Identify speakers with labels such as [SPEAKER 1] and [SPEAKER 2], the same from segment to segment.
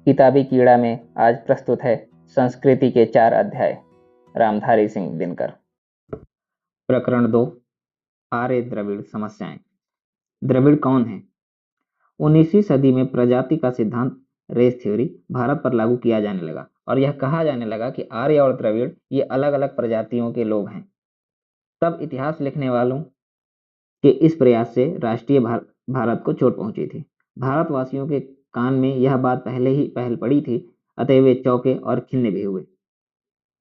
[SPEAKER 1] किताबी कीड़ा में आज प्रस्तुत है संस्कृति के 4 अध्याय। रामधारी सिंह दिनकर। प्रकरण 2, आर्य द्रविड़ समस्याएं। द्रविड़ कौन है? 19वीं सदी में प्रजाति का सिद्धांत रेस थ्योरी भारत पर लागू किया जाने लगा और यह कहा जाने लगा कि आर्य और द्रविड़ ये अलग अलग प्रजातियों के लोग हैं। तब इतिहास लिखने वालों के इस प्रयास से राष्ट्रीय भारत को चोट पहुंची थी। भारतवासियों के कान में यह बात पहले ही पहल पड़ी थी, अतः वे चौंके और खिन्ने भी हुए।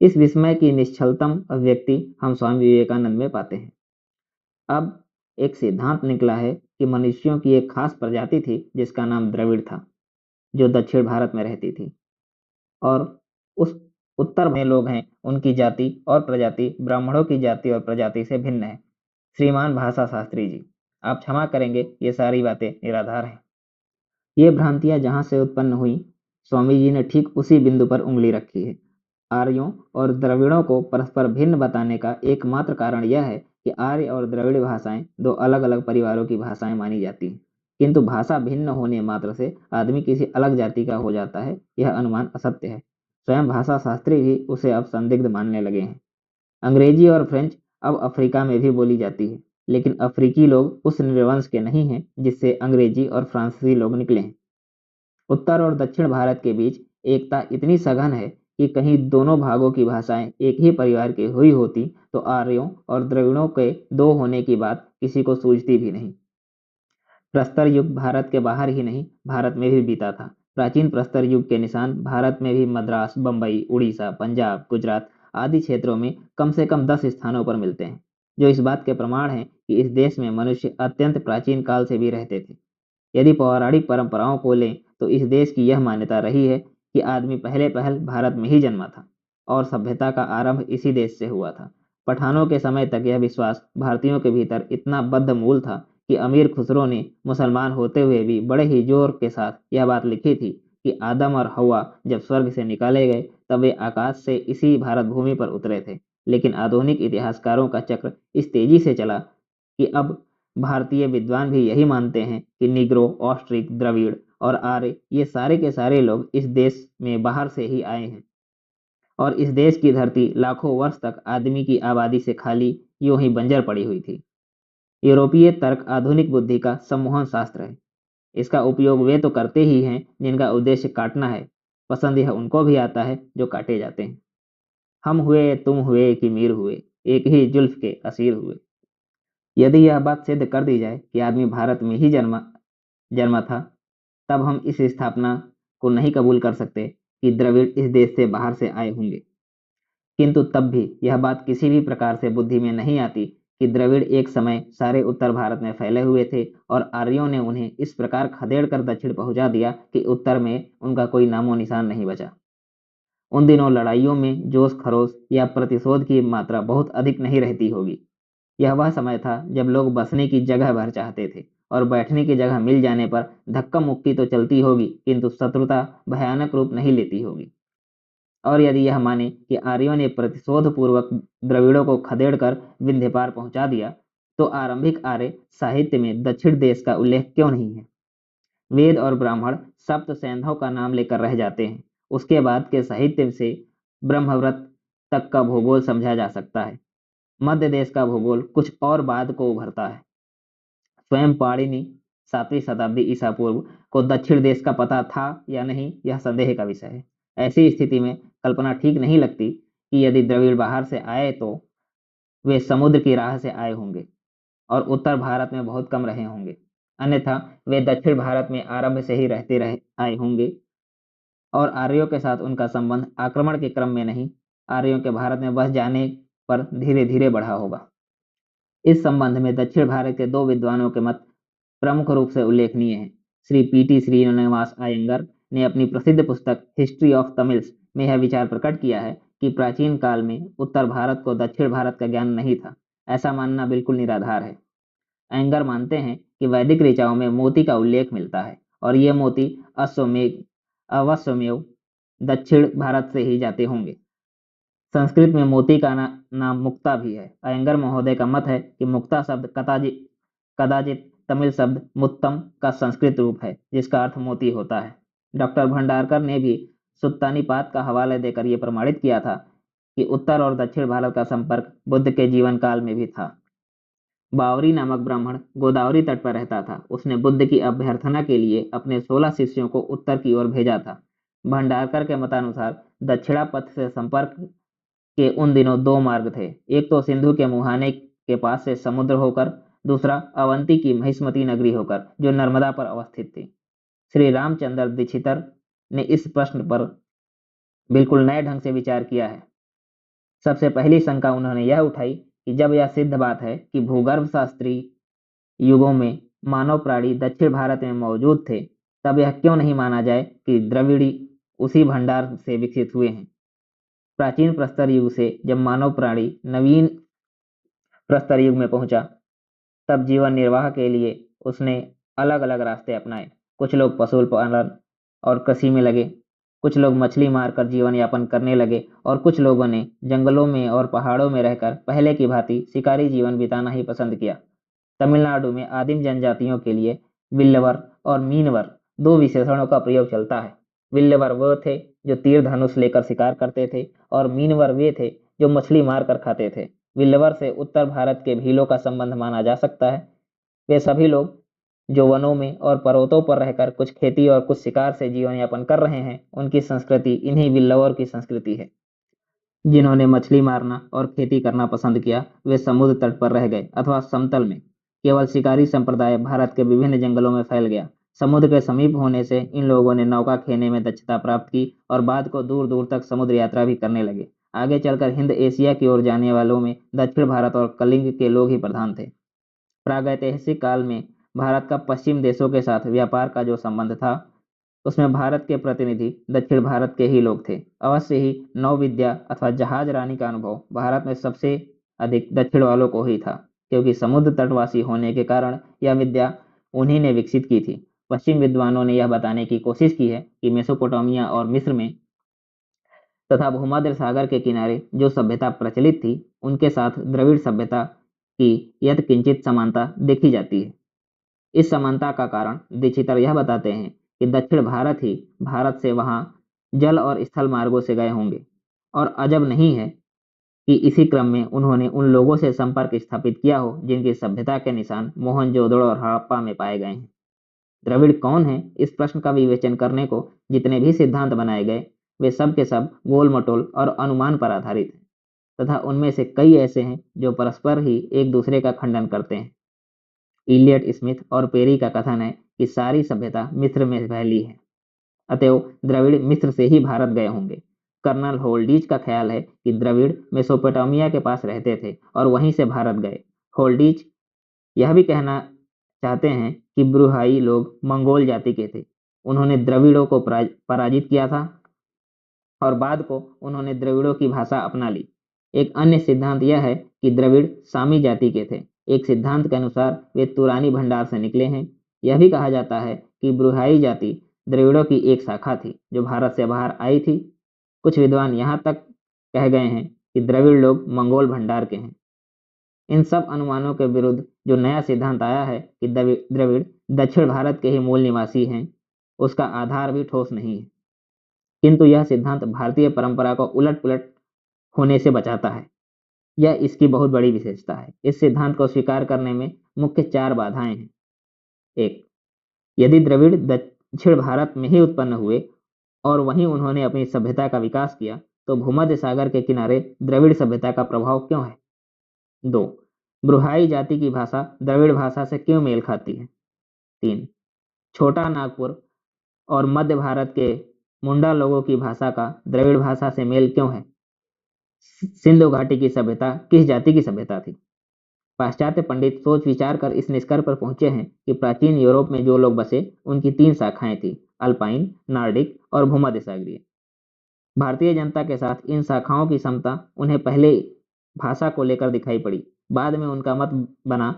[SPEAKER 1] इस विस्मय की निश्चलतम अभिव्यक्ति हम स्वामी विवेकानंद में पाते हैं। अब एक सिद्धांत निकला है कि मनुष्यों की एक खास प्रजाति थी जिसका नाम द्रविड़ था, जो दक्षिण भारत में रहती थी, और उस उत्तर में लोग हैं, उनकी जाति और प्रजाति ब्राह्मणों की जाति और प्रजाति से भिन्न है। श्रीमान भाषा शास्त्री जी, आप क्षमा करेंगे, ये सारी बातें निराधार हैं। ये भ्रांतियां जहां से उत्पन्न हुई, स्वामी जी ने ठीक उसी बिंदु पर उंगली रखी है। आर्यों और द्रविड़ों को परस्पर भिन्न बताने का एकमात्र कारण यह है कि आर्य और द्रविड़ भाषाएं दो अलग अलग परिवारों की भाषाएं मानी जाती हैं, किंतु भाषा भिन्न होने मात्र से आदमी किसी अलग जाति का हो जाता है, यह अनुमान असत्य है। स्वयं भाषा शास्त्री भी उसे अब संदिग्ध मानने लगे हैं। अंग्रेजी और फ्रेंच अब अफ्रीका में भी बोली जाती है, लेकिन अफ्रीकी लोग उस निर्वंश के नहीं हैं जिससे अंग्रेजी और फ्रांसीसी लोग निकले हैं। उत्तर और दक्षिण भारत के बीच एकता इतनी सघन है कि कहीं दोनों भागों की भाषाएं एक ही परिवार की हुई होती तो आर्यों और द्रविड़ों के दो होने की बात किसी को सूझती भी नहीं। प्रस्तर युग भारत के बाहर ही नहीं, भारत में भी बीता था। प्राचीन प्रस्तर युग के निशान भारत में भी मद्रास, बंबई, उड़ीसा, पंजाब, गुजरात आदि क्षेत्रों में कम से कम 10 स्थानों पर मिलते हैं, जो इस बात के प्रमाण हैं कि इस देश में मनुष्य अत्यंत प्राचीन काल से भी रहते थे। यदि पौराणिक परंपराओं को लें तो इस देश की यह मान्यता रही है कि आदमी पहले पहल भारत में ही जन्मा था और सभ्यता का आरंभ इसी देश से हुआ था। पठानों के समय तक यह विश्वास भारतीयों के भीतर इतना बद्धमूल था कि अमीर खुसरो ने मुसलमान होते हुए भी बड़े ही जोर के साथ यह बात लिखी थी कि आदम और हवा जब स्वर्ग से निकाले गए तब वे आकाश से इसी भारत भूमि पर उतरे थे। लेकिन आधुनिक इतिहासकारों का चक्र इस तेजी से चला कि अब भारतीय विद्वान भी यही मानते हैं कि निग्रो, ऑस्ट्रिक, द्रविड़ और आर्य ये सारे के सारे लोग इस देश में बाहर से ही आए हैं और इस देश की धरती लाखों वर्ष तक आदमी की आबादी से खाली यूं ही बंजर पड़ी हुई थी। यूरोपीय तर्क आधुनिक बुद्धि का सम्मोहन शास्त्र है। इसका उपयोग वे तो करते ही हैं जिनका उद्देश्य काटना है, पसंद यह उनको भी आता है जो काटे जाते हैं। हम हुए, तुम हुए कि मीर हुए, एक ही जुल्फ के असीर हुए। यदि यह बात सिद्ध कर दी जाए कि आदमी भारत में ही जन्मा था, तब हम इस स्थापना को नहीं कबूल कर सकते कि द्रविड़ इस देश से बाहर से आए होंगे। किंतु तब भी यह बात किसी भी प्रकार से बुद्धि में नहीं आती कि द्रविड़ एक समय सारे उत्तर भारत में फैले हुए थे और आर्यों ने उन्हें इस प्रकार खदेड़ कर दक्षिण पहुंचा दिया कि उत्तर में उनका कोई नामो निशान नहीं बचा। उन दिनों लड़ाइयों में जोश खरोश या प्रतिशोध की मात्रा बहुत अधिक नहीं रहती होगी। यह वह समय था जब लोग बसने की जगह भर चाहते थे और बैठने की जगह मिल जाने पर धक्का मुक्की तो चलती होगी, किंतु शत्रुता भयानक रूप नहीं लेती होगी। और यदि यह माने कि आर्यों ने प्रतिशोध पूर्वक द्रविड़ों को खदेड़ कर विंध्य पार पहुंचा दिया, तो आरंभिक आर्य साहित्य में दक्षिण देश का उल्लेख क्यों नहीं है? वेद और ब्राह्मण सप्त सैंधव का नाम लेकर रह जाते हैं। उसके बाद के साहित्य से ब्रह्मव्रत तक का भूगोल समझा जा सकता है। मध्य देश का भूगोल कुछ और बाद को उभरता है। स्वयं पाणिनि 7वीं शताब्दी ईसा पूर्व को दक्षिण देश का पता था या नहीं, यह संदेह का विषय है। ऐसी स्थिति में कल्पना ठीक नहीं लगती कि यदि द्रविड़ बाहर से आए तो वे समुद्र की राह से आए होंगे और उत्तर भारत में बहुत कम रहे होंगे, अन्यथा वे दक्षिण भारत में आरंभ से ही रहते रहे आए होंगे और आर्यों के साथ उनका संबंध आक्रमण के क्रम में नहीं, आर्यों के भारत में बस जाने पर धीरे धीरे बढ़ा होगा। इस संबंध में दक्षिण भारत के दो विद्वानों के मत प्रमुख रूप से उल्लेखनीय हैं। श्री पी.टी. श्रीनिवास अयंगर ने अपनी प्रसिद्ध पुस्तक हिस्ट्री ऑफ तमिल्स में यह विचार प्रकट किया है कि प्राचीन काल में उत्तर भारत को दक्षिण भारत का ज्ञान नहीं था। ऐसा मानना बिल्कुल निराधार है। अयंगर मानते हैं कि वैदिक ऋचाओं में मोती का उल्लेख मिलता है और ये मोती अवश्यमेव दक्षिण भारत से ही जाते होंगे। संस्कृत में मोती का नाम मुक्ता भी है। अयंगर महोदय का मत है कि मुक्ता शब्द कदाचित तमिल शब्द मुत्तम का संस्कृत रूप है, जिसका अर्थ मोती होता है। डॉक्टर भंडारकर ने भी सुत्तानीपात का हवाला देकर यह प्रमाणित किया था कि उत्तर और दक्षिण भारत का संपर्क बुद्ध के जीवन काल में भी था। बावरी नामक ब्राह्मण गोदावरी तट पर रहता था। उसने बुद्ध की अभ्यर्थना के लिए अपने 16 शिष्यों को उत्तर की ओर भेजा था। भंडारकर के मतानुसार दक्षिणा पथ से संपर्क के उन दिनों दो मार्ग थे, एक तो सिंधु के मुहाने के पास से समुद्र होकर, दूसरा अवंती की महिष्मती नगरी होकर जो नर्मदा पर अवस्थित थी। श्री रामचंद्र दीक्षितर ने इस प्रश्न पर बिल्कुल नए ढंग से विचार किया है। सबसे पहली शंका उन्होंने यह उठाई कि जब यह सिद्ध बात है कि भूगर्भ शास्त्री युगों में मानव प्राणी दक्षिण भारत में मौजूद थे, तब यह क्यों नहीं माना जाए कि द्रविड़ी उसी भंडार से विकसित हुए हैं। प्राचीन प्रस्तर युग से जब मानव प्राणी नवीन प्रस्तर युग में पहुंचा, तब जीवन निर्वाह के लिए उसने अलग अलग रास्ते अपनाए। कुछ लोग पशुपालन और कृषि में लगे, कुछ लोग मछली मारकर जीवन यापन करने लगे और कुछ लोगों ने जंगलों में और पहाड़ों में रहकर पहले की भांति शिकारी जीवन बिताना ही पसंद किया। तमिलनाडु में आदिम जनजातियों के लिए विल्लवर और मीनवर दो विशेषणों का प्रयोग चलता है। विल्लवर वो थे जो तीर धनुष लेकर शिकार करते थे और मीनवर वे थे जो मछली मारकर खाते थे। विल्लवर से उत्तर भारत के भीलों का संबंध माना जा सकता है। वे सभी लोग जो वनों में और पर्वतों पर रहकर कुछ खेती और कुछ शिकार से जीवन यापन कर रहे हैं, उनकी संस्कृति इन्हीं विल्लवर की संस्कृति है। जिन्होंने मछली मारना और खेती करना पसंद किया, वे समुद्र तट पर रह गए अथवा समतल में। केवल शिकारी संप्रदाय भारत के विभिन्न जंगलों में फैल गया। समुद्र के समीप होने से इन लोगों ने नौका खेने में दक्षता प्राप्त की और बाद को दूर दूर तक समुद्र यात्रा भी करने लगे। आगे चलकर हिंद एशिया की ओर जाने वालों में दक्षिण भारत और कलिंग के लोग ही प्रधान थे। प्रागैतिहासिक काल में भारत का पश्चिम देशों के साथ व्यापार का जो संबंध था, उसमें भारत के प्रतिनिधि दक्षिण भारत के ही लोग थे। अवश्य ही नौ विद्या अथवा जहाज रानी का अनुभव भारत में सबसे अधिक दक्षिण वालों को ही था, क्योंकि समुद्र तटवासी होने के कारण यह विद्या उन्हीं ने विकसित की थी। पश्चिम विद्वानों ने यह बताने की कोशिश की है कि मेसोपोटामिया और मिस्र में तथा भूमध्य सागर के किनारे जो सभ्यता प्रचलित थी, उनके साथ द्रविड़ सभ्यता की यत्किंचित समानता देखी जाती है। इस समानता का कारण दीक्षितर यह बताते हैं कि दक्षिण भारत ही भारत से वहां जल और स्थल मार्गों से गए होंगे, और अजब नहीं है कि इसी क्रम में उन्होंने उन लोगों से संपर्क स्थापित किया हो जिनकी सभ्यता के निशान मोहनजोदड़ो और हड़प्पा में पाए गए हैं। द्रविड़ कौन है, इस प्रश्न का विवेचन करने को जितने भी सिद्धांत बनाए गए, वे सब के सब गोल मटोल और अनुमान पर आधारित हैं, तथा उनमें से कई ऐसे हैं जो परस्पर ही एक दूसरे का खंडन करते हैं। इलियट स्मिथ और पेरी का कथन है कि सारी सभ्यता मिस्र में फैली है, अतएव द्रविड़ मिस्र से ही भारत गए होंगे। कर्नल होल्डीज का ख्याल है कि द्रविड़ मेसोपोटामिया के पास रहते थे और वहीं से भारत गए। होल्डीज यह भी कहना चाहते हैं कि ब्रुहाई लोग मंगोल जाति के थे। उन्होंने द्रविड़ों को पराजित किया था और बाद को उन्होंने द्रविड़ों की भाषा अपना ली। एक अन्य सिद्धांत यह है कि द्रविड़ सामी जाति के थे। एक सिद्धांत के अनुसार वे तुरानी भंडार से निकले हैं। यह भी कहा जाता है कि ब्रुहाई जाति द्रविड़ों की एक शाखा थी जो भारत से बाहर आई थी। कुछ विद्वान यहाँ तक कह गए हैं कि द्रविड़ लोग मंगोल भंडार के हैं। इन सब अनुमानों के विरुद्ध जो नया सिद्धांत आया है कि द्रविड़ दक्षिण भारत के ही मूल निवासी हैं, उसका आधार भी ठोस नहीं है, किंतु यह सिद्धांत भारतीय परंपरा को उलट पुलट होने से बचाता है। यह इसकी बहुत बड़ी विशेषता है। इस सिद्धांत को स्वीकार करने में मुख्य चार बाधाएं हैं। एक, यदि द्रविड़ दक्षिण भारत में ही उत्पन्न हुए और वहीं उन्होंने अपनी सभ्यता का विकास किया, तो भूमध्य सागर के किनारे द्रविड़ सभ्यता का प्रभाव क्यों है। दो, ब्रुहाई जाति की भाषा द्रविड़ भाषा से क्यों मेल खाती है। तीन, छोटा नागपुर और मध्य भारत के मुंडा लोगों की भाषा का द्रविड़ भाषा से मेल क्यों है। सिंधु घाटी की सभ्यता किस जाति की सभ्यता थी। पाश्चात्य पंडित सोच विचार कर इस निष्कर्ष पर पहुंचे हैं कि प्राचीन यूरोप में जो लोग बसे, उनकी तीन शाखाएं थी, अल्पाइन, नार्डिक और भूमध्य सागरीय। भारतीय जनता के साथ इन शाखाओं की समता उन्हें पहले भाषा को लेकर दिखाई पड़ी। बाद में उनका मत बना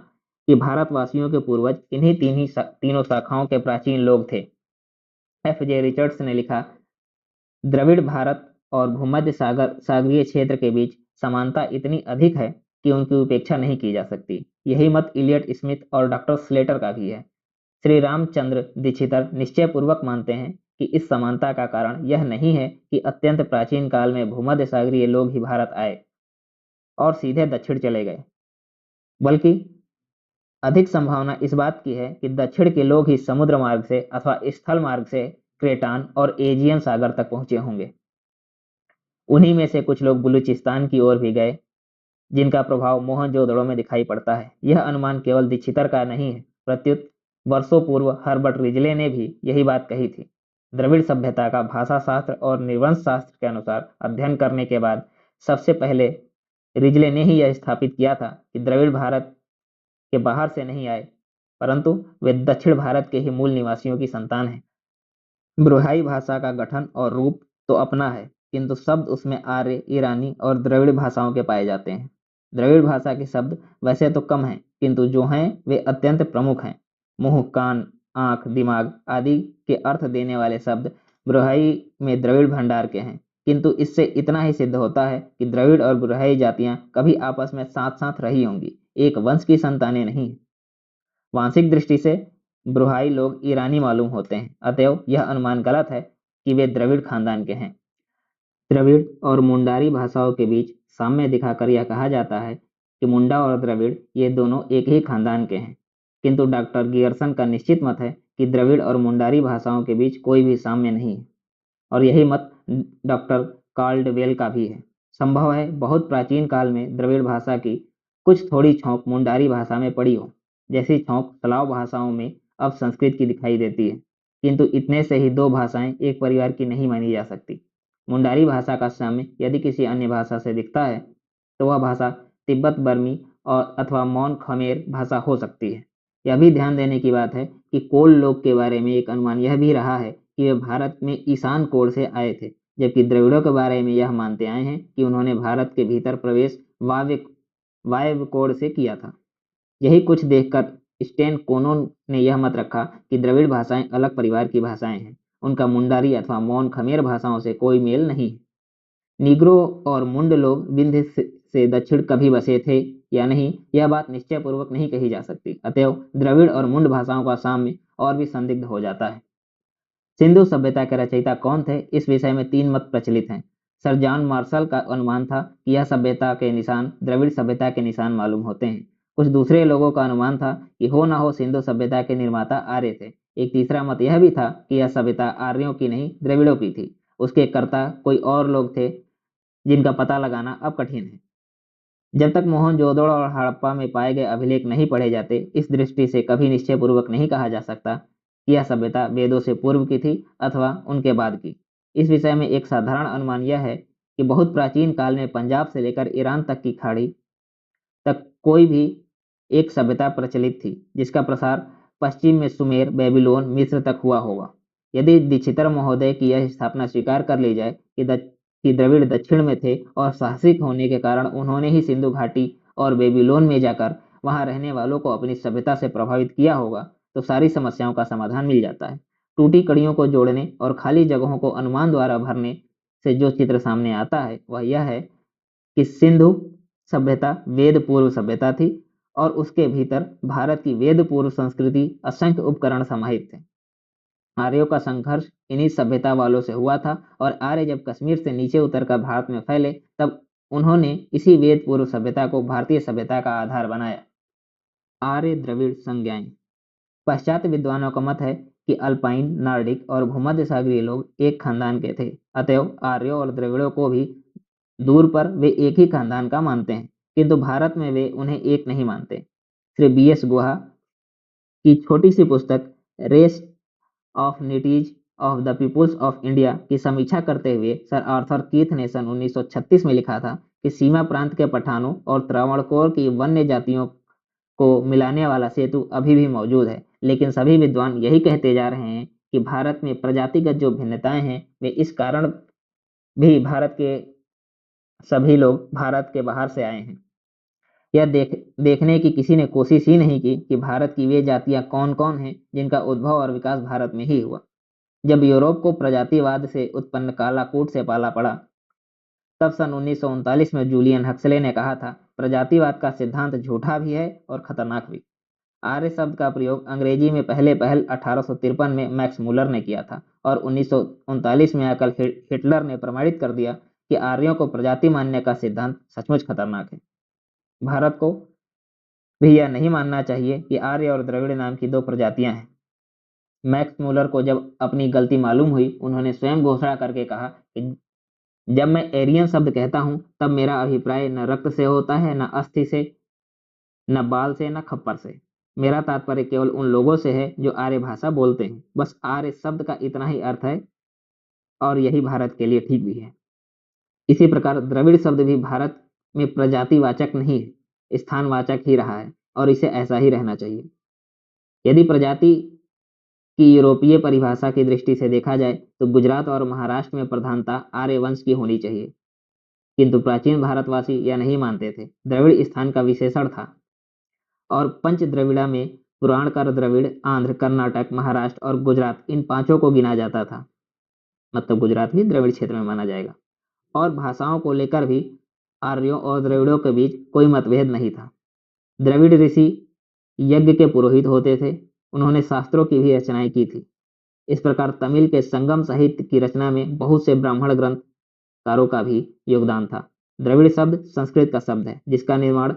[SPEAKER 1] कि भारतवासियों के पूर्वज इन्हीं तीनों शाखाओं के प्राचीन लोग थे। F.J. रिचर्ड्स ने लिखा, द्रविड़ भारत और भूमध्य सागरीय क्षेत्र के बीच समानता इतनी अधिक है कि उनकी उपेक्षा नहीं की जा सकती। यही मत इलियट स्मिथ और डॉक्टर स्लेटर का भी है। श्री रामचंद्र दीक्षितर निश्चय पूर्वक मानते हैं कि इस समानता का कारण यह नहीं है कि अत्यंत प्राचीन काल में भूमध्य सागरीय लोग ही भारत आए और सीधे दक्षिण चले गए, बल्कि अधिक संभावना इस बात की है कि दक्षिण के लोग ही समुद्र मार्ग से अथवा स्थल मार्ग से क्रेटान और एजियन सागर तक पहुंचे होंगे। उन्हीं में से कुछ लोग बलूचिस्तान की ओर भी गए, जिनका प्रभाव मोहनजोदड़ो में दिखाई पड़ता है। यह अनुमान केवल दीक्षितर का नहीं है, प्रत्युत वर्षों पूर्व हर्बर्ट रिजले ने भी यही बात कही थी। द्रविड़ सभ्यता का भाषा शास्त्र और निर्वंश शास्त्र के अनुसार अध्ययन करने के बाद सबसे पहले रिजले ने ही यह स्थापित किया था कि द्रविड़ भारत के बाहर से नहीं आए, परंतु वे दक्षिण भारत के ही मूल निवासियों की संतान हैं। ब्रुहाई भाषा का गठन और रूप तो अपना है, किंतु शब्द उसमें आर्य, ईरानी और द्रविड़ भाषाओं के पाए जाते हैं। द्रविड़ भाषा के शब्द वैसे तो कम हैं, किंतु जो हैं वे अत्यंत प्रमुख हैं। मुंह, कान, आंख, दिमाग आदि के अर्थ देने वाले शब्द ब्रुहाई में द्रविड़ भंडार के हैं, किंतु इससे इतना ही सिद्ध होता है कि द्रविड़ और ब्रुहाई जातियां कभी आपस में साथ साथ रही होंगी, एक वंश की संतानें नहीं। वांशिक दृष्टि से ब्रुहाई लोग ईरानी मालूम होते हैं, अतएव यह अनुमान गलत है कि वे द्रविड़ खानदान के हैं। द्रविड़ और मुंडारी भाषाओं के बीच साम्य दिखाकर यह कहा जाता है कि मुंडा और द्रविड़ ये दोनों एक ही खानदान के हैं, किंतु डॉक्टर गियर्सन का निश्चित मत है कि द्रविड़ और मुंडारी भाषाओं के बीच कोई भी साम्य नहीं है, और यही मत डॉक्टर कार्लडवेल का भी है। संभव है बहुत प्राचीन काल में द्रविड़ भाषा की कुछ थोड़ी छौंक मुंडारी भाषा में पड़ी हो, जैसी छौंक स्लाव भाषाओं में अब संस्कृत की दिखाई देती है, किंतु इतने से ही दो भाषाएं एक परिवार की नहीं मानी जा सकती। मुंडारी भाषा का साम्य यदि किसी अन्य भाषा से दिखता है तो वह भाषा तिब्बत बर्मी और अथवा मौन खमेर भाषा हो सकती है। यह भी ध्यान देने की बात है कि कोल लोग के बारे में एक अनुमान यह भी रहा है कि वे भारत में ईशान कोण से आए थे, जबकि द्रविड़ों के बारे में यह मानते आए हैं कि उन्होंने भारत के भीतर प्रवेश वायव्य कोण से किया था। यही कुछ देखकर स्टेन कोनो ने यह मत रखा कि द्रविड़ भाषाएं अलग परिवार की भाषाएं हैं, उनका मुंडारी अथवा मौन खमेर भाषाओं से कोई मेल नहीं है। नीग्रो और मुंड लोग विंध्य से दक्षिण कभी बसे थे या नहीं, यह बात निश्चय पूर्वक नहीं कही जा सकती, अतएव द्रविड़ और मुंड भाषाओं का साम्य और भी संदिग्ध हो जाता है। सिंधु सभ्यता के रचयिता कौन थे, इस विषय में तीन मत प्रचलित हैं। सर जॉन मार्शल का अनुमान था कि यह सभ्यता के निशान द्रविड़ सभ्यता के निशान मालूम होते हैं। कुछ दूसरे लोगों का अनुमान था कि हो न हो सिंधु सभ्यता के निर्माता आर्य थे। एक तीसरा मत यह भी था कि यह सभ्यता आर्यों की नहीं द्रविड़ों की थी, उसके कर्ता कोई और लोग थे जिनका पता लगाना अब कठिन है। जब तक मोहनजोदड़ो और हड़प्पा में पाए गए अभिलेख नहीं पढ़े जाते, इस दृष्टि से कभी निश्चय पूर्वक नहीं कहा जा सकता कि यह सभ्यता वेदों से पूर्व की थी अथवा उनके बाद की। इस विषय में एक साधारण अनुमान यह है कि बहुत प्राचीन काल में पंजाब से लेकर ईरान तक की खाड़ी तक कोई भी एक सभ्यता प्रचलित थी, जिसका प्रसार पश्चिम में सुमेर, बेबीलोन, मिस्र तक हुआ होगा। यदि दीक्षितर महोदय की यह स्थापना स्वीकार कर ली जाए कि द्रविड़ दक्षिण में थे और साहसिक होने के कारण उन्होंने ही सिंधु घाटी और बेबीलोन में जाकर वहां रहने वालों को अपनी सभ्यता से प्रभावित किया होगा, तो सारी समस्याओं का समाधान मिल जाता है। टूटी कड़ियों को जोड़ने और खाली जगहों को अनुमान द्वारा भरने से जो चित्र सामने आता है वह यह है कि सिंधु सभ्यता वेद पूर्व सभ्यता थी और उसके भीतर भारत की वेद पूर्व संस्कृति असंख्य उपकरण समाहित थे। आर्यों का संघर्ष इन्हीं सभ्यता वालों से हुआ था और आर्य जब कश्मीर से नीचे उतरकर भारत में फैले तब उन्होंने इसी वेद पूर्व सभ्यता को भारतीय सभ्यता का आधार बनाया। आर्य द्रविड़ संज्ञाएं। पाश्चात्य विद्वानों का मत है कि अल्पाइन, नार्डिक और भूमध्य सागरीय लोग एक खानदान के थे, अतएव आर्यों और द्रविड़ों को भी दूर पर वे एक ही खानदान का मानते हैं, किंतु भारत में वे उन्हें एक नहीं मानते। श्री BS गुहा की छोटी सी पुस्तक रेस ऑफ निटीज of the peoples of India की समीक्षा करते हुए सर आर्थर कीथ ने सन 1936 में लिखा था कि सीमा प्रांत के पठानों और त्रावणकोर की वन्य जातियों को मिलाने वाला सेतु अभी भी मौजूद है, लेकिन सभी विद्वान यही कहते जा रहे हैं कि भारत में प्रजातिगत जो भिन्नताएं हैं वे इस कारण भी भारत के सभी लोग भारत के बाहर से आए हैं। यह देखने की किसी ने कोशिश ही नहीं की कि भारत की वे जातियां कौन कौन हैं जिनका उद्भव और विकास भारत में ही हुआ। जब यूरोप को प्रजातिवाद से उत्पन्न कालाकूट से पाला पड़ा, तब सन 1939 में जूलियन हक्सले ने कहा था, प्रजातिवाद का सिद्धांत झूठा भी है और खतरनाक भी। आर्य शब्द का प्रयोग अंग्रेजी में पहले 1853 में मैक्स मुलर ने किया था और 1939 में आकर हिटलर ने प्रमाणित कर दिया कि आर्यों को प्रजाति मानने का सिद्धांत सचमुच खतरनाक है। भारत को भी यह नहीं मानना चाहिए कि आर्य और द्रविड़ नाम की दो प्रजातियां हैं। मैक्स मूलर को जब अपनी गलती मालूम हुई, उन्होंने स्वयं घोषणा करके कहा कि जब मैं एरियन शब्द कहता हूं, तब मेरा अभिप्राय न रक्त से होता है, न अस्थि से, न बाल से, न खप्पर से। मेरा तात्पर्य केवल उन लोगों से है जो आर्य भाषा बोलते हैं। बस आर्य शब्द का इतना ही अर्थ है, और यही भारत के लिए ठीक भी है। इसी प्रकार द्रविड़ शब्द भी भारत में प्रजातिवाचक नहीं है, स्थानवाचक ही रहा है, और इसे ऐसा ही रहना चाहिए। यदि प्रजाति की यूरोपीय परिभाषा की दृष्टि से देखा जाए तो गुजरात और महाराष्ट्र में प्रधानता आर्य वंश की होनी चाहिए, किंतु प्राचीन भारतवासी यह नहीं मानते थे। द्रविड़ स्थान का विशेषण था, और पंच द्रविड़ा में पुराणकर द्रविड़ आंध्र, कर्नाटक, महाराष्ट्र और गुजरात, इन पांचों को गिना जाता था। मतलब गुजरात भी द्रविड़ क्षेत्र में माना जाएगा। और भाषाओं को लेकर भी आर्यों और द्रविड़ों के बीच कोई मतभेद नहीं था। द्रविड़ ऋषि यज्ञ के पुरोहित होते थे। उन्होंने शास्त्रों की भी रचनाएं की थी। इस प्रकार तमिल के संगम साहित्य की रचना में बहुत से ब्राह्मण ग्रंथकारों का भी योगदान था। द्रविड़ शब्द संस्कृत का शब्द है, जिसका निर्माण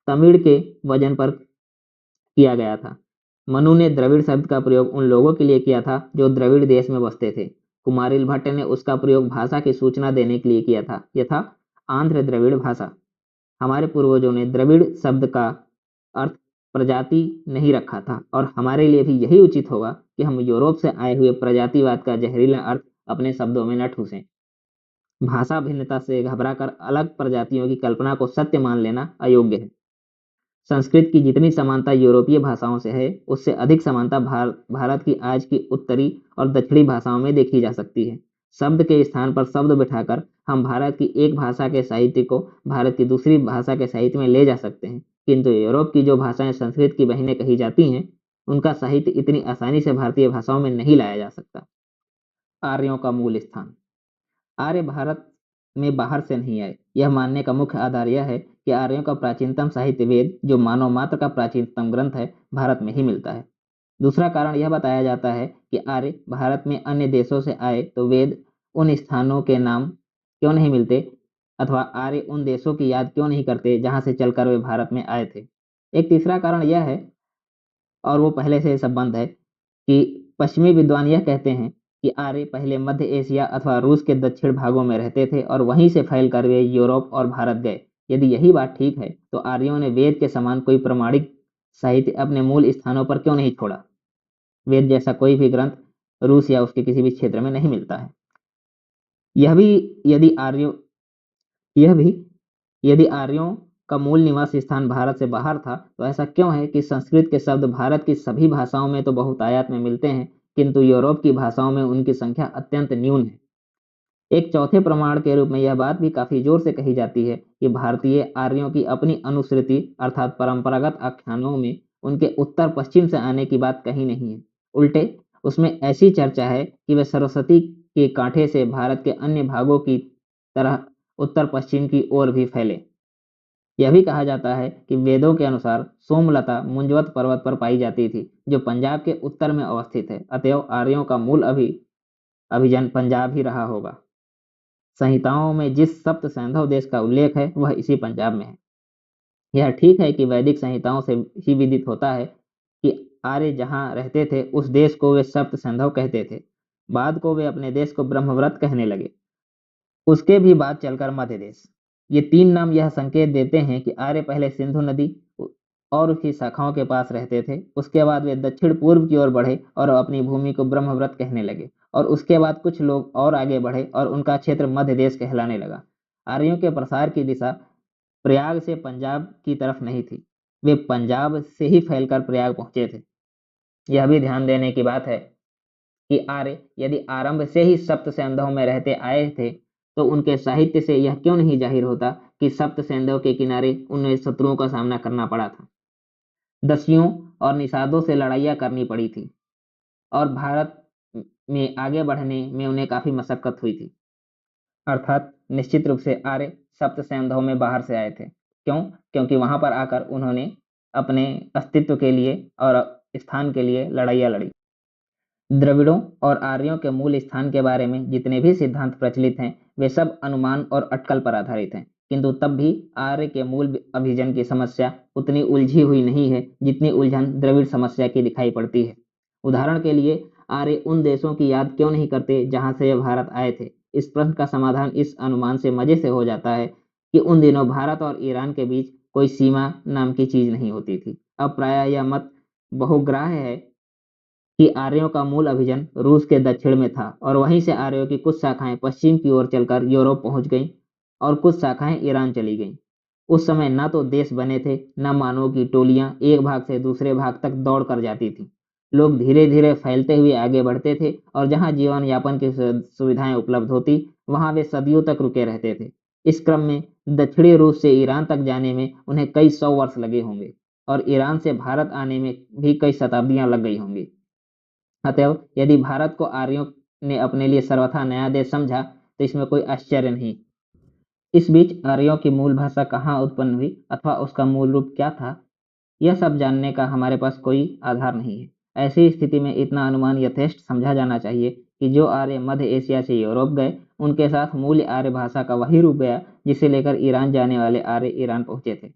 [SPEAKER 1] तमिल के वजन पर किया गया था। मनु ने द्रविड़ शब्द का प्रयोग उन लोगों के लिए किया था जो द्रविड़ देश में बसते थे। कुमारिल भट्ट ने उसका प्रयोग भाषा की सूचना देने के लिए किया था। यह था आंध्र द्रविड़ भाषा। हमारे पूर्वजों ने द्रविड़ शब्द का अर्थ प्रजाति नहीं रखा था, और हमारे लिए भी यही उचित होगा कि हम यूरोप से आए हुए प्रजातिवाद का जहरीला अर्थ अपने शब्दों में न ठूसें। भाषा भिन्नता से घबराकर अलग प्रजातियों की कल्पना को सत्य मान लेना अयोग्य है। संस्कृत की जितनी समानता यूरोपीय भाषाओं से है, उससे अधिक समानता भारत की आज की उत्तरी और दक्षिणी भाषाओं में देखी जा सकती है। शब्द के स्थान पर शब्द बिठाकर हम भारत की एक भाषा के साहित्य को भारत की दूसरी भाषा के साहित्य में ले जा सकते हैं, किंतु यूरोप की जो भाषाएं संस्कृत की बहिनें कही जाती हैं, उनका साहित्य इतनी आसानी से भारतीय भाषाओं में नहीं लाया जा सकता। आर्यों का मूल स्थान। आर्य भारत में बाहर से नहीं आए, यह मानने का मुख्य आधार यह है कि आर्यों का प्राचीनतम साहित्य वेद, जो मानव मात्र का प्राचीनतम ग्रंथ है, भारत में ही मिलता है। दूसरा कारण यह बताया जाता है कि आर्य भारत में अन्य देशों से आए तो वेद उन स्थानों के नाम क्यों नहीं मिलते, अथवा आर्य उन देशों की याद क्यों नहीं करते जहां से चलकर वे भारत में आए थे। एक तीसरा कारण यह है, और वो पहले से संबंध है, कि पश्चिमी विद्वान यह कहते हैं कि आर्य पहले मध्य एशिया अथवा रूस के दक्षिण भागों में रहते थे, और वहीं से फैलकर वे यूरोप और भारत गए। यदि यही बात ठीक है, तो आर्यों ने वेद के समान कोई प्रमाणिक साहित्य अपने मूल स्थानों पर क्यों नहीं छोड़ा। वेद जैसा कोई भी ग्रंथ रूस या उसके किसी भी क्षेत्र में नहीं मिलता है। यह भी यदि आर्यों यह भी यदि आर्यों का मूल निवास स्थान भारत से बाहर था, तो ऐसा क्यों है कि संस्कृत के शब्द भारत की सभी भाषाओं में तो बहुतायत में मिलते हैं, किंतु यूरोप की भाषाओं में उनकी संख्या अत्यंत न्यून है। एक चौथे प्रमाण के रूप में यह बात भी काफी जोर से कही जाती है कि भारतीय आर्यों की अपनी अनुश्रुति अर्थात परंपरागत आख्यानों में उनके उत्तर पश्चिम से आने की बात कहीं नहीं है। उल्टे उसमें ऐसी चर्चा है कि वे सरस्वती के कांठे से भारत के अन्य भागों की तरह उत्तर पश्चिम की ओर भी फैले। यह भी कहा जाता है कि वेदों के अनुसार सोमलता मुंजवत पर्वत पर पाई जाती थी, जो पंजाब के उत्तर में अवस्थित है। अतएव आर्यों का मूल अभिजन पंजाब ही रहा होगा। संहिताओं में जिस सप्त सैंधव देश का उल्लेख है, वह इसी पंजाब में है। यह ठीक है कि वैदिक संहिताओं से ही विदित होता है कि आर्य जहां रहते थे उस देश को वे सप्त सैंधव कहते थे। बाद को वे अपने देश को ब्रह्मव्रत कहने लगे। उसके भी बाद चलकर मध्य देश। ये तीन नाम यह संकेत देते हैं कि आर्य पहले सिंधु नदी और उसकी शाखाओं के पास रहते थे। उसके बाद वे दक्षिण पूर्व की ओर बढ़े और अपनी भूमि को ब्रह्मव्रत कहने लगे, और उसके बाद कुछ लोग और आगे बढ़े और उनका क्षेत्र मध्य देश कहलाने लगा। आर्यों के प्रसार की दिशा प्रयाग से पंजाब की तरफ नहीं थी, वे पंजाब से ही फैलकर प्रयाग पहुंचे थे। यह भी ध्यान देने की बात है कि आर्य यदि आरंभ से ही सप्त सैंधव में रहते आए थे, तो उनके साहित्य से यह क्यों नहीं जाहिर होता कि सप्त सैंधव के किनारे उन्हें शत्रुओं का सामना करना पड़ा था, दस्युओं और निषादों से लड़ाइयाँ करनी पड़ी थी, और भारत में आगे बढ़ने में उन्हें काफी मशक्कत हुई थी। अर्थात निश्चित रूप से आर्य सप्त सैंधव में बाहर से आए थे। क्यों? क्योंकि वहां पर आकर उन्होंने अपने अस्तित्व के लिए और स्थान के लिए लड़ाइयाँ लड़ी। द्रविड़ों और आर्यों के मूल स्थान के बारे में जितने भी सिद्धांत प्रचलित हैं वे सब अनुमान और अटकल पर आधारित हैं, किंतु तब भी आर्य के मूल अभिजन की समस्या उतनी उलझी हुई नहीं है जितनी उलझन द्रविड़ समस्या की दिखाई पड़ती है। उदाहरण के लिए आर्य उन देशों की याद क्यों नहीं करते जहां से वे भारत आए थे? इस प्रश्न का समाधान इस अनुमान से मजे से हो जाता है कि उन दिनों भारत और ईरान के बीच कोई सीमा नाम की चीज नहीं होती थी। अब प्रायः यह मत बहुग्राह्य है कि आर्यों का मूल अभिजन रूस के दक्षिण में था और वहीं से आर्यों की कुछ शाखाएं पश्चिम की ओर चलकर यूरोप पहुंच गईं और कुछ शाखाएं ईरान चली गईं। उस समय न तो देश बने थे, न मानवों की टोलियां एक भाग से दूसरे भाग तक दौड़ कर जाती थीं। लोग धीरे धीरे फैलते हुए आगे बढ़ते थे और जहां जीवन यापन की सुविधाएं उपलब्ध होती वहां वे सदियों तक रुके रहते थे। इस क्रम में दक्षिणी रूस से ईरान तक जाने में उन्हें कई सौ वर्ष लगे होंगे और ईरान से भारत आने में भी कई शताब्दियां लग गई होंगी। अतएव यदि भारत को आर्यों ने अपने लिए सर्वथा नया देश समझा तो इसमें कोई आश्चर्य नहीं। इस बीच आर्यों की मूल भाषा कहाँ उत्पन्न हुई अथवा उसका मूल रूप क्या था, यह सब जानने का हमारे पास कोई आधार नहीं है। ऐसी स्थिति में इतना अनुमान यथेष्ट समझा जाना चाहिए कि जो आर्य मध्य एशिया से यूरोप गए उनके साथ मूल आर्य भाषा का वही रूप गया जिसे लेकर ईरान जाने वाले आर्य ईरान पहुंचे थे।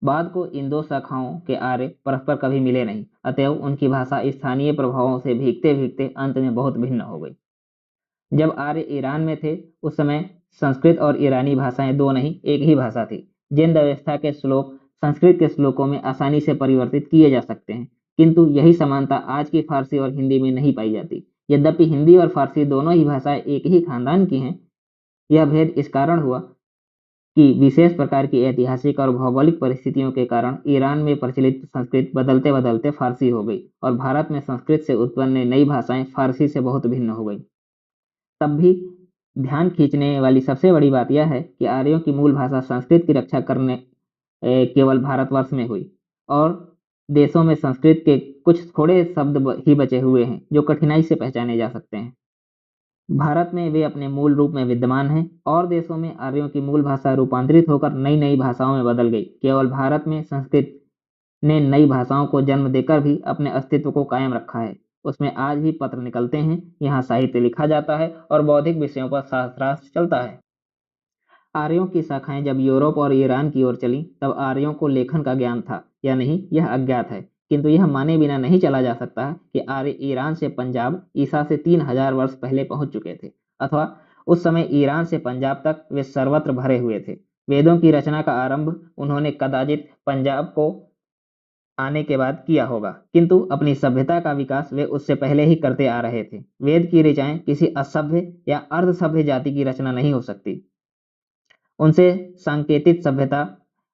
[SPEAKER 1] बाद को इन दो शाखाओं के आर्य परस्पर कभी मिले नहीं, अतएव उनकी भाषा स्थानीय प्रभावों से भीगते भीगते अंत में बहुत भिन्न हो गई। जब आर्य ईरान में थे उस समय संस्कृत और ईरानी भाषाएं दो नहीं एक ही भाषा थी। जिन व्यवस्था के श्लोक संस्कृत के श्लोकों में आसानी से परिवर्तित किए जा सकते हैं, किंतु यही समानता आज की फारसी और हिंदी में नहीं पाई जाती। यद्यपि हिंदी और फारसी दोनों ही भाषाएं एक ही खानदान की हैं, यह भेद इस कारण हुआ कि विशेष प्रकार की ऐतिहासिक और भौगोलिक परिस्थितियों के कारण ईरान में प्रचलित संस्कृत बदलते बदलते फारसी हो गई और भारत में संस्कृत से उत्पन्न नई भाषाएं फारसी से बहुत भिन्न हो गई। तब भी ध्यान खींचने वाली सबसे बड़ी बात यह है कि आर्यों की मूल भाषा संस्कृत की रक्षा करने केवल भारतवर्ष में हुई और देशों में संस्कृत के कुछ थोड़े शब्द ही बचे हुए हैं जो कठिनाई से पहचाने जा सकते हैं। भारत में वे अपने मूल रूप में विद्यमान हैं और देशों में आर्यों की मूल भाषा रूपांतरित होकर नई नई भाषाओं में बदल गई। केवल भारत में संस्कृत ने नई भाषाओं को जन्म देकर भी अपने अस्तित्व को कायम रखा है। उसमें आज भी पत्र निकलते हैं, यहाँ साहित्य लिखा जाता है और बौद्धिक विषयों पर शास्त्रार्थ चलता है। आर्यों की शाखाएं जब यूरोप और ईरान की ओर चली तब आर्यों को लेखन का ज्ञान था या नहीं यह अज्ञात है, किंतु यह माने बिना नहीं चला जा सकता कि आर्य ईरान से पंजाब ईसा से 3000 वर्ष पहले पहुंच चुके थे अथवा उस समय ईरान से पंजाब तक वे सर्वत्र भरे हुए थे। वेदों की रचना का आरंभ उन्होंने कदाचित पंजाब को आने के बाद किया होगा, किंतु अपनी सभ्यता का विकास वे उससे पहले ही करते आ रहे थे। वेद की ऋचाएं किसी असभ्य या अर्धसभ्य जाति की रचना नहीं हो सकती। उनसे सांकेतिक सभ्यता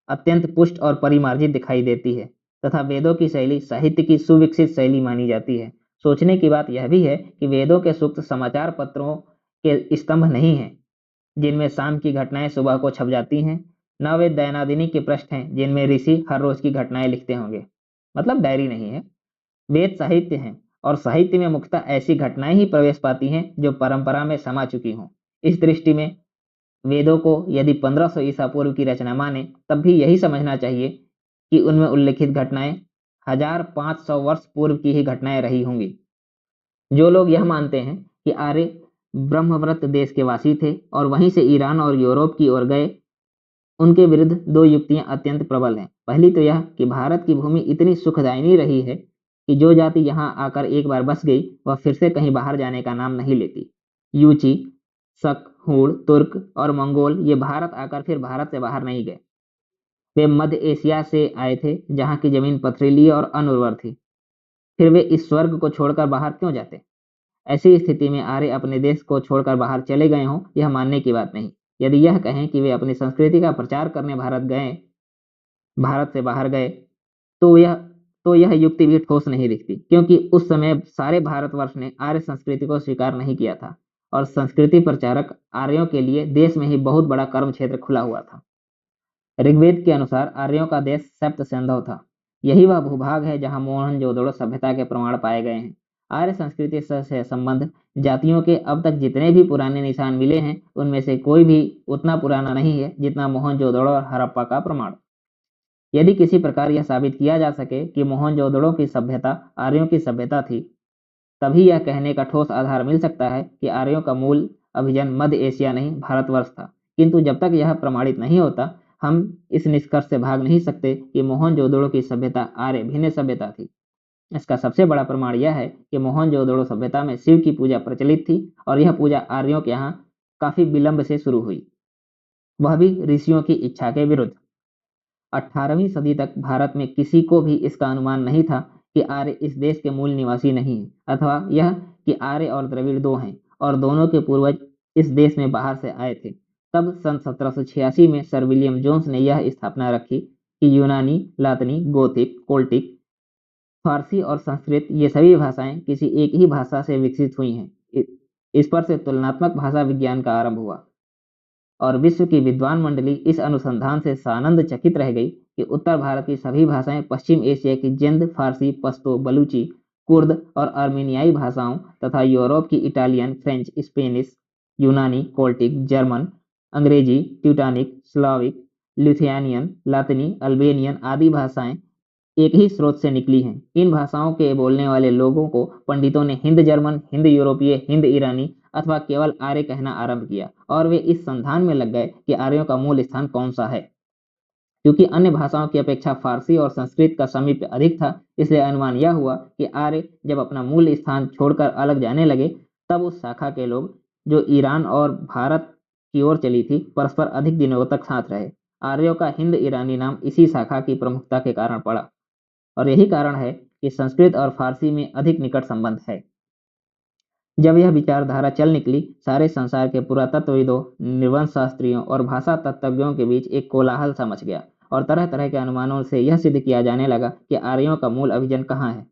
[SPEAKER 1] अत्यंत पुष्ट और परिमार्जित दिखाई देती है तथा वेदों की शैली साहित्य की सुविकसित शैली मानी जाती है। सोचने की बात यह भी है कि वेदों के सूक्त समाचार पत्रों के स्तंभ नहीं हैं जिनमें शाम की घटनाएं सुबह को छप जाती हैं, न वे दैनादिनी के पृष्ठ हैं जिनमें ऋषि हर रोज की घटनाएं लिखते होंगे, मतलब डायरी नहीं है। वेद साहित्य हैं और साहित्य में मुख्यतः ऐसी घटनाएं ही प्रवेश पाती हैं जो परंपरा में समा चुकी हों। इस दृष्टि में वेदों को यदि 1500 ईसा पूर्व की रचना माने तब भी यही समझना चाहिए कि उनमें उल्लेखित घटनाएं 1500 वर्ष पूर्व की ही घटनाएं रही होंगी। जो लोग यह मानते हैं कि आर्य ब्रह्मव्रत देश के वासी थे और वहीं से ईरान और यूरोप की ओर गए, उनके विरुद्ध दो युक्तियां अत्यंत प्रबल हैं। पहली तो यह कि भारत की भूमि इतनी सुखदायिनी रही है कि जो जाति यहाँ आकर एक बार बस गई वह फिर से कहीं बाहर जाने का नाम नहीं लेती। यूची, शक, हूण, तुर्क और मंगोल ये भारत आकर फिर भारत से बाहर नहीं गए। वे मध्य एशिया से आए थे जहाँ की जमीन पथरीली और अनउर्वर थी। फिर वे इस स्वर्ग को छोड़कर बाहर क्यों जाते? ऐसी स्थिति में आर्य अपने देश को छोड़कर बाहर चले गए हों यह मानने की बात नहीं। यदि यह कहें कि वे अपनी संस्कृति का प्रचार करने भारत से बाहर गए तो यह युक्ति भी ठोस नहीं दिखती, क्योंकि उस समय सारे भारतवर्ष ने आर्य संस्कृति को स्वीकार नहीं किया था और संस्कृति प्रचारक आर्यों के लिए देश में ही बहुत बड़ा कर्म क्षेत्र खुला हुआ था। ऋग्वेद के अनुसार आर्यों का देश सप्त सिंधु था। यही वह भूभाग है जहां मोहनजोदड़ो सभ्यता के प्रमाण पाए गए हैं। आर्य संस्कृति से संबंध जातियों के अब तक जितने भी पुराने निशान मिले हैं उनमें से कोई भी उतना पुराना नहीं है जितना मोहनजोदड़ो और हड़प्पा का प्रमाण। यदि किसी प्रकार यह साबित किया जा सके कि मोहनजोदड़ो की सभ्यता आर्यों की सभ्यता थी तभी यह कहने का ठोस आधार मिल सकता है कि आर्यों का मूल अभिजन मध्य एशिया नहीं भारतवर्ष था। किंतु जब तक यह प्रमाणित नहीं होता, हम इस निष्कर्ष से भाग नहीं सकते कि मोहनजोदड़ो की सभ्यता आर्य भिन्न सभ्यता थी। इसका सबसे बड़ा प्रमाण यह है कि मोहनजोदड़ो सभ्यता में शिव की पूजा प्रचलित थी और यह पूजा आर्यों के यहाँ काफी विलंब से शुरू हुई, वह भी ऋषियों की इच्छा के विरुद्ध। 18वीं सदी तक भारत में किसी को भी इसका अनुमान नहीं था कि आर्य इस देश के मूल निवासी नहीं है, अथवा यह कि आर्य और द्रविड़ दो हैं और दोनों के पूर्वज इस देश में बाहर से आए थे। तब सन 1786 में सर विलियम जोन्स ने यह स्थापना रखी कि यूनानी, लातिनी, गोथिक, कोल्टिक, फारसी और संस्कृत ये सभी भाषाएं किसी एक ही भाषा से विकसित हुई हैं। इस पर से तुलनात्मक भाषा विज्ञान का आरंभ हुआ और विश्व की विद्वान मंडली इस अनुसंधान से सानंद चकित रह गई कि उत्तर भारत की सभी भाषाएं पश्चिम एशिया की जिंद, फारसी, पश्तो, बलूची, कुर्द और आर्मेनियाई भाषाओं तथा यूरोप की इटालियन, फ्रेंच, स्पेनिश, यूनानी, कोल्टिक, जर्मन, अंग्रेजी, ट्यूटानिक, स्लाविक, लिथुआनियन, लातिनी, अल्बेनियन आदि भाषाएं एक ही स्रोत से निकली हैं। इन भाषाओं के बोलने वाले लोगों को पंडितों ने हिंद जर्मन, हिंद यूरोपीय, हिंद ईरानी अथवा केवल आर्य कहना आरंभ किया और वे इस संधान में लग गए कि आर्यों का मूल स्थान कौन सा है। क्योंकि अन्य भाषाओं की अपेक्षा फारसी और संस्कृत का समीप्य अधिक था, इसलिए अनुमान यह हुआ कि आर्य जब अपना मूल स्थान छोड़कर अलग जाने लगे, तब उस शाखा के लोग जो ईरान और भारत की ओर चली थी, परस्पर अधिक दिनों तक साथ रहे। आर्यों का हिंद ईरानी नाम इसी शाखा की प्रमुखता के कारण पड़ा और यही कारण है कि संस्कृत और फारसी में अधिक निकट संबंध है। जब यह विचारधारा चल निकली, सारे संसार के पुरातत्वविदों, निर्वंश शास्त्रियों और भाषा तत्वज्ञों के बीच एक कोलाहल सा मच गया और तरह तरह के अनुमानों से यह सिद्ध किया जाने लगा कि आर्यों का मूल अभिजन कहाँ है।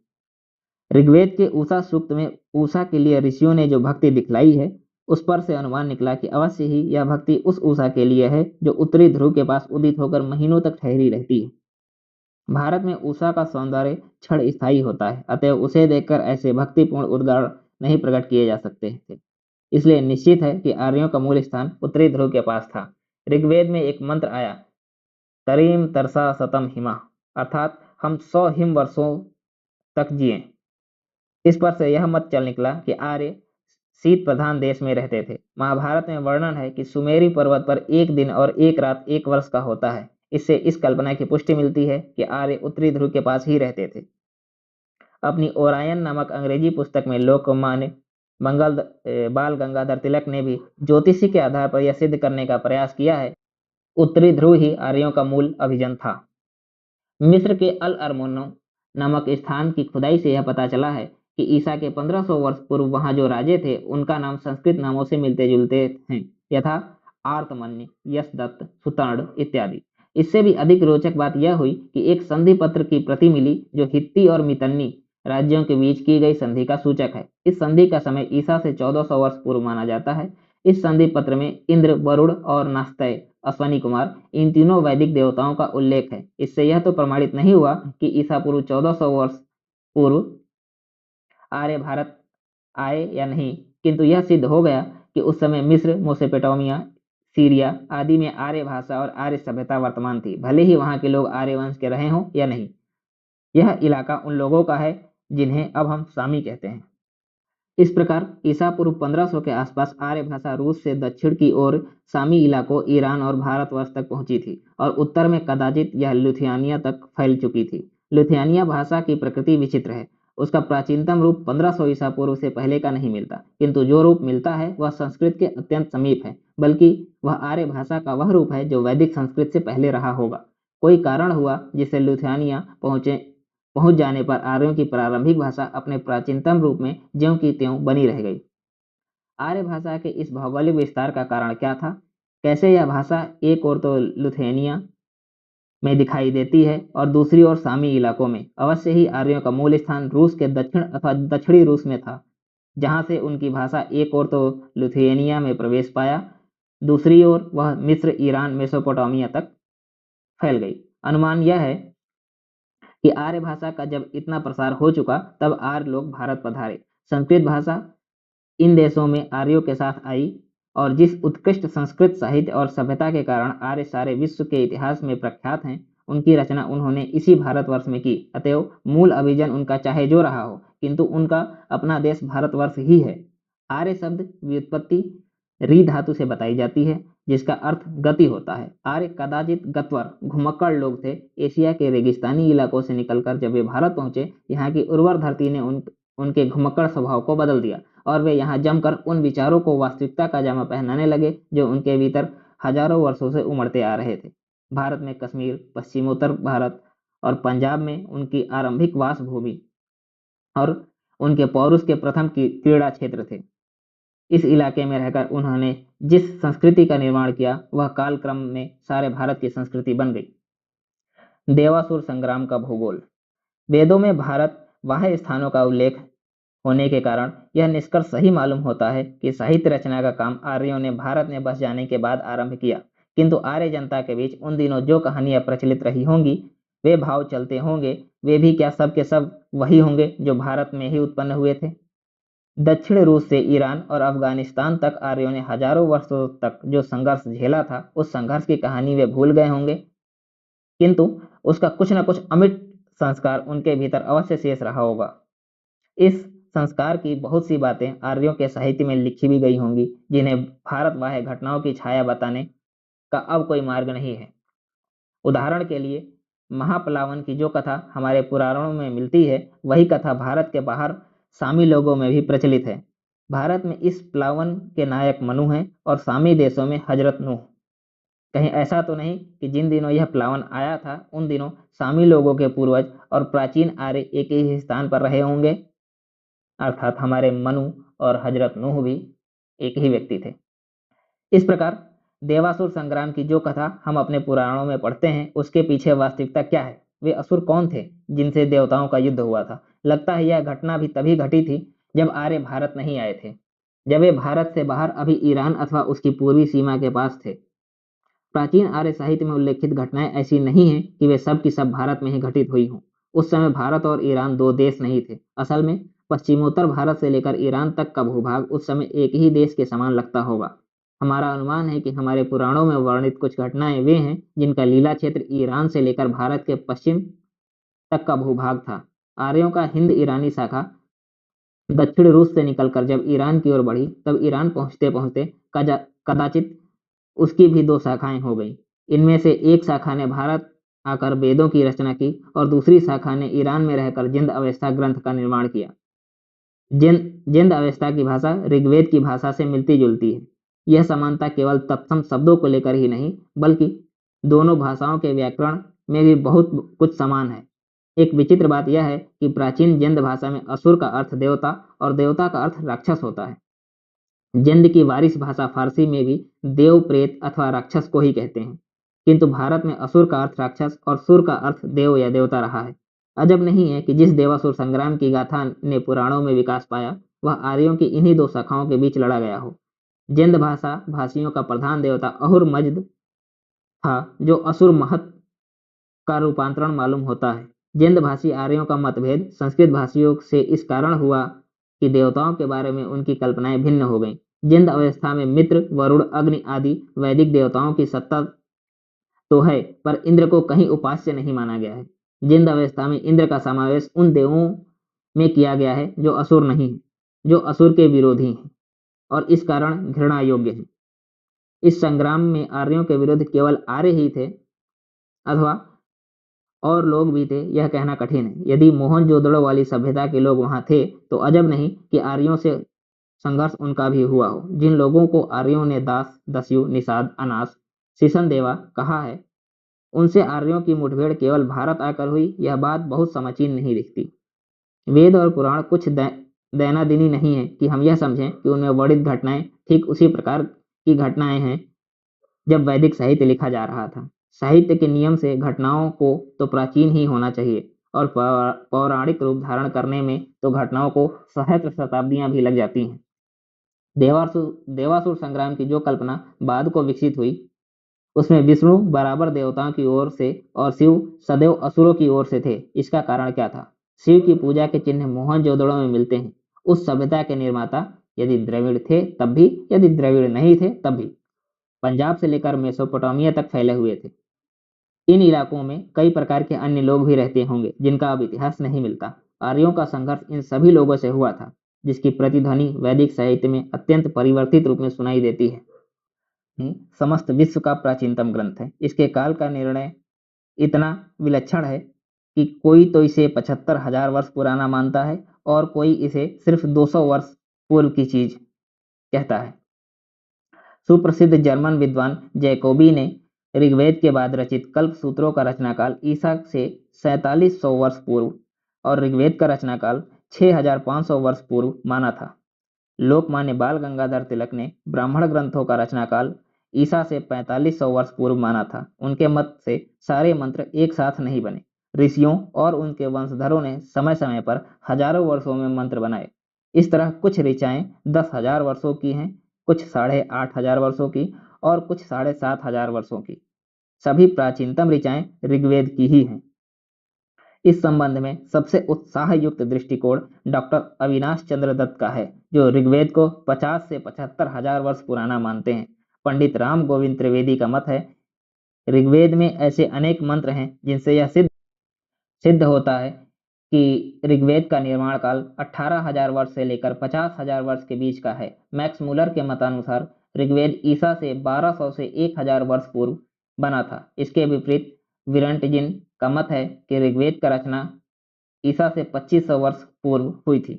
[SPEAKER 1] ऋग्वेद के उषा सूक्त में उषा के लिए ऋषियों ने जो भक्ति दिखलाई है, उस पर से अनुमान निकला कि अवश्य ही यह भक्ति उस उषा के लिए है जो उत्तरी ध्रुव के पास उदित होकर महीनों तक ठहरी रहती है। भारत में उषा का सौंदर्य क्षण स्थायी होता है, अतएव उसे देखकर ऐसे भक्तिपूर्ण उद्गार नहीं प्रकट किए जा सकते थे। इसलिए निश्चित है कि आर्यों का मूल स्थान उत्तरी ध्रुव के पास था। ऋग्वेद में एक मंत्र आया, तरीम तरसा सतम हिमा, अर्थात हम 100 हिम वर्षों तक जिए। इस पर से यह मत चल निकला कि आर्य शीत प्रधान देश में रहते थे। महाभारत में वर्णन है कि सुमेरी पर्वत पर एक दिन और एक रात 1 वर्ष का होता है। इससे इस कल्पना की पुष्टि मिलती है कि आर्य उत्तरी ध्रुव के पास ही रहते थे। अपनी ओरायन नामक अंग्रेजी पुस्तक में लोकमान्य बाल गंगाधर तिलक ने भी ज्योतिषी के आधार पर यह सिद्ध करने का प्रयास किया है, उत्तरी ध्रुव ही आर्यों का मूल अभिजन था। मिस्र के अल अरमोनो नामक स्थान की खुदाई से यह पता चला है कि ईसा के 1500 वर्ष पूर्व वहां जो राजे थे, उनका नाम संस्कृत नामों से मिलते जुलते हैं, यथा आर्तमन्य, यशदत्त, सुतर्ण इत्यादि। इससे भी अधिक रोचक बात यह हुई कि एक संधि पत्र की प्रति मिली जो हित्ती और मितन्नी राज्यों के बीच की गई संधि का सूचक है। इस संधि का समय ईसा से 1400 वर्ष पूर्व माना जाता है। इस संधि पत्र में इंद्र, वरुण और नास्तेय, अश्वनी कुमार, इन तीनों वैदिक देवताओं का उल्लेख है। इससे यह तो प्रमाणित नहीं हुआ कि ईसा पूर्व 1400 वर्ष पूर्व आर्य भारत आए या नहीं, किंतु यह सिद्ध हो गया कि उस समय मिस्र, मेसोपोटामिया, सीरिया आदि में आर्य भाषा और आर्य सभ्यता वर्तमान थी, भले ही वहां के लोग आर्य वंश के रहे हों या नहीं। यह इलाका उन लोगों का है जिन्हें अब हम सामी कहते हैं। इस प्रकार ईसा पूर्व 1500 के आसपास आर्य भाषा रूस से दक्षिण की ओर सामी इलाकों, ईरान और भारतवर्ष तक पहुंची थी और उत्तर में कदाचित यह लिथुआनिया तक फैल चुकी थी। लिथुआनिया भाषा की प्रकृति विचित्र है। उसका प्राचीनतम रूप 1500 ईसा पूर्व से पहले का नहीं मिलता, किंतु जो रूप मिलता है वह संस्कृत के अत्यंत समीप है, बल्कि वह आर्य भाषा का वह रूप है जो वैदिक संस्कृत से पहले रहा होगा। कोई कारण हुआ जिससे लिथुआनिया पहुंच जाने पर आर्यों की प्रारंभिक भाषा अपने प्राचीनतम रूप में ज्यों की त्यों बनी रह गई। आर्य भाषा के इस भौगोलिक विस्तार का कारण क्या था? कैसे यह भाषा एक ओर तो लिथुआनिया में दिखाई देती है और दूसरी ओर सामी इलाकों में? अवश्य ही आर्यों का मूल स्थान रूस के दक्षिण अथवा दक्षिणी रूस में था, जहां से उनकी भाषा एक ओर तो लिथुआनिया में प्रवेश पाया, दूसरी ओर वह मिस्र, ईरान, मेसोपोटामिया तक फैल गई। अनुमान यह है कि आर्य भाषा का जब इतना प्रसार हो चुका, तब आर्य लोग भारत पधारे। संस्कृत भाषा इन देशों में आर्यों के साथ आई और जिस उत्कृष्ट संस्कृत साहित्य और सभ्यता के कारण आर्य सारे विश्व के इतिहास में प्रख्यात हैं, उनकी रचना उन्होंने इसी भारतवर्ष में की। अतएव मूल अभिजन उनका चाहे जो रहा हो, किंतु उनका अपना देश भारतवर्ष ही है। आर्य शब्द व्युत्पत्ति री धातु से बताई जाती है, जिसका अर्थ गति होता है। आर्य कदाचित गत्वर घुमक्कड़ लोग थे। एशिया के रेगिस्तानी इलाकों से निकलकर जब वे भारत पहुंचे, यहाँ की उर्वर धरती ने उनके घुमक्कड़ स्वभाव को बदल दिया और वे यहाँ जमकर उन विचारों को वास्तविकता का जामा पहनाने लगे जो उनके भीतर हजारों वर्षों से उमड़ते आ रहे थे। भारत में कश्मीर, पश्चिमोत्तर भारत और पंजाब में उनकी आरंभिक वास भूमि और उनके पौरुष के प्रथम क्रीड़ा क्षेत्र थे। इस इलाके में रहकर उन्होंने जिस संस्कृति का निर्माण किया वह कालक्रम में सारे भारत की संस्कृति बन गई। देवासुर संग्राम का भूगोल। वेदों में भारत बाह्य स्थानों का उल्लेख होने के कारण यह निष्कर्ष सही मालूम होता है कि साहित्य रचना का काम आर्यों ने भारत में बस जाने के बाद आरंभ किया, किंतु आर्य जनता के बीच उन दिनों जो कहानियां प्रचलित रही होंगी, वे भाव चलते होंगे, वे भी क्या सब के सब वही होंगे जो भारत में ही उत्पन्न हुए थे। दक्षिण रूस से ईरान और अफगानिस्तान तक आर्यों ने हजारों वर्षों तक जो संघर्ष झेला था, उस संघर्ष की कहानी वे भूल गए होंगे, किंतु उसका कुछ न कुछ अमिट संस्कार उनके भीतर अवश्य शेष रहा होगा। इस संस्कार की बहुत सी बातें आर्यों के साहित्य में लिखी भी गई होंगी, जिन्हें भारत बाह्य घटनाओं की छाया बताने का अब कोई मार्ग नहीं है। उदाहरण के लिए महापलावन की जो कथा हमारे पुराणों में मिलती है, वही कथा भारत के बाहर सामी लोगों में भी प्रचलित है। भारत में इस प्लावन के नायक मनु हैं और सामी देशों में हजरत नूह। कहीं ऐसा तो नहीं कि जिन दिनों यह प्लावन आया था उन दिनों सामी लोगों के पूर्वज और प्राचीन आर्य एक ही स्थान पर रहे होंगे, अर्थात हमारे मनु और हजरत नूह भी एक ही व्यक्ति थे। इस प्रकार देवासुर संग्राम की जो कथा हम अपने पुराणों में पढ़ते हैं, उसके पीछे वास्तविकता क्या है? वे असुर कौन थे जिनसे देवताओं का युद्ध हुआ था? लगता है यह घटना भी तभी घटी थी जब आर्य भारत नहीं आए थे, जब वे भारत से बाहर अभी ईरान अथवा उसकी पूर्वी सीमा के पास थे। प्राचीन आर्य साहित्य में उल्लेखित घटनाएं ऐसी नहीं हैं कि वे सब की सब भारत में ही घटित हुई हों। उस समय भारत और ईरान दो देश नहीं थे। असल में पश्चिमोत्तर भारत से लेकर ईरान तक का भूभाग उस समय एक ही देश के समान लगता होगा। हमारा अनुमान है कि हमारे पुराणों में वर्णित कुछ घटनाएं वे हैं जिनका लीला क्षेत्र ईरान से लेकर भारत के पश्चिम तक का भूभाग था। आर्यों का हिंद ईरानी शाखा दक्षिण रूस से निकलकर जब ईरान की ओर बढ़ी, तब ईरान पहुंचते पहुंचते कदाचित उसकी भी दो शाखाएं हो गई। इनमें से एक शाखा ने भारत आकर वेदों की रचना की और दूसरी शाखा ने ईरान में रहकर जिंद अवेस्ता ग्रंथ का निर्माण किया। जिंद अवेस्ता की भाषा ऋग्वेद की भाषा से मिलती जुलती है। यह समानता केवल तत्सम शब्दों को लेकर ही नहीं, बल्कि दोनों भाषाओं के व्याकरण में भी बहुत कुछ समान है। एक विचित्र बात यह है कि प्राचीन जिंद भाषा में असुर का अर्थ देवता और देवता का अर्थ राक्षस होता है। जिंद की वारिस भाषा फारसी में भी देव, प्रेत अथवा राक्षस को ही कहते हैं, किंतु भारत में असुर का अर्थ राक्षस और सुर का अर्थ देव या देवता रहा है। अजब नहीं है कि जिस देवासुर संग्राम की गाथा ने पुराणों में विकास पाया, वह आर्यों की इन्हीं दो शाखाओं के बीच लड़ा गया हो। जिंद भाषा भाषियों का प्रधान देवता अहुर मजद था, जो असुर महत का रूपांतरण मालूम होता है। जिंद भाषी आर्यों का मतभेद संस्कृत भाषियों से इस कारण हुआ कि देवताओं के बारे में उनकी कल्पनाएं भिन्न हो गईं। जिंद अवस्था में मित्र, वरुण, अग्नि आदि वैदिक देवताओं की सत्ता तो है, पर इंद्र को कहीं उपास्य नहीं माना गया है। जिंद अवस्था में इंद्र का समावेश उन देवों में किया गया है जो असुर नहीं है, जो असुर के विरोधी हैं और इस कारण घृणा योग्य हैं। इस संग्राम में आर्यों के विरुद्ध केवल आर्य ही थे अथवा और लोग भी थे, यह कहना कठिन है। यदि मोहनजोदड़ो वाली सभ्यता के लोग वहां थे, तो अजब नहीं कि आर्यों से संघर्ष उनका भी हुआ हो। जिन लोगों को आर्यों ने दास, दस्यु, निषाद, अनास, शिशन देवा कहा है, उनसे आर्यों की मुठभेड़ केवल भारत आकर हुई, यह बात बहुत समीचीन नहीं दिखती। वेद और पुराण कुछ दैनादिनी नहीं है कि हम यह समझें कि उनमें वर्णित घटनाएं ठीक उसी प्रकार की घटनाएं हैं जब वैदिक साहित्य लिखा जा रहा था। साहित्य के नियम से घटनाओं को तो प्राचीन ही होना चाहिए और पौराणिक रूप धारण करने में तो घटनाओं को सहस्त्र शताब्दियां भी लग जाती हैं। देवासुर संग्राम की जो कल्पना बाद को विकसित हुई, उसमें विष्णु बराबर देवताओं की ओर से और शिव सदैव असुरों की ओर से थे। इसका कारण क्या था? शिव की पूजा के चिन्ह मोहनजोदड़ो में मिलते हैं। उस सभ्यता के निर्माता यदि द्रविड़ थे तब भी, यदि द्रविड़ नहीं थे तब भी पंजाब से लेकर मेसोपोटामिया तक फैले हुए थे। इन इलाकों में कई प्रकार के अन्य लोग भी रहते होंगे जिनका अब इतिहास नहीं मिलता। आर्यों का संघर्ष इन सभी लोगों से हुआ था, जिसकी प्रतिध्वनि वैदिक साहित्य में अत्यंत परिवर्तित रूप में सुनाई देती है। समस्त विश्व का प्राचीनतम ग्रंथ है। इसके काल का निर्णय इतना विलक्षण है कि कोई तो इसे 75,000 वर्ष पुराना मानता है और कोई इसे सिर्फ 200 वर्ष पूर्व की चीज कहता है। सुप्रसिद्ध जर्मन विद्वान जैकोबी ने ऋग्वेद के बाद रचित कल्प सूत्रों का रचनाकाल ईसा से 4700 वर्ष पूर्व और ऋग्वेद का रचनाकाल 6500 वर्ष पूर्व माना था। लोकमान्य बाल गंगाधर तिलक ने ब्राह्मण ग्रंथों का रचनाकाल ईसा से 4500 वर्ष पूर्व माना था। उनके मत से सारे मंत्र एक साथ नहीं बने। ऋषियों और उनके वंशधरों ने समय समय पर हजारों वर्षों में मंत्र बनाए। इस तरह कुछ ऋचाएं 10,000 वर्षों की हैं, कुछ 8,500 वर्षों की और कुछ 7,500 वर्षों की। सभी प्राचीनतम ऋचाएं ऋग्वेद की ही हैं। इस संबंध में सबसे उत्साह युक्त दृष्टिकोण डॉक्टर अविनाश चंद्र दत्त का है, जो ऋग्वेद को 50 से 75,000 वर्ष पुराना मानते हैं। पंडित राम गोविंद त्रिवेदी का मत है, ऋग्वेद में ऐसे अनेक मंत्र हैं जिनसे यह सिद्ध होता है कि ऋग्वेद का निर्माण काल 18,000 वर्ष से लेकर 50,000 वर्ष के बीच का है। मैक्स मुलर के मतानुसार ऋग्वेद ईसा से 1200 से 1,000 वर्ष पूर्व बना था। इसके विपरीत विरंटजिन का मत है कि ऋग्वेद का रचना ईसा से 2500 वर्ष पूर्व हुई थी।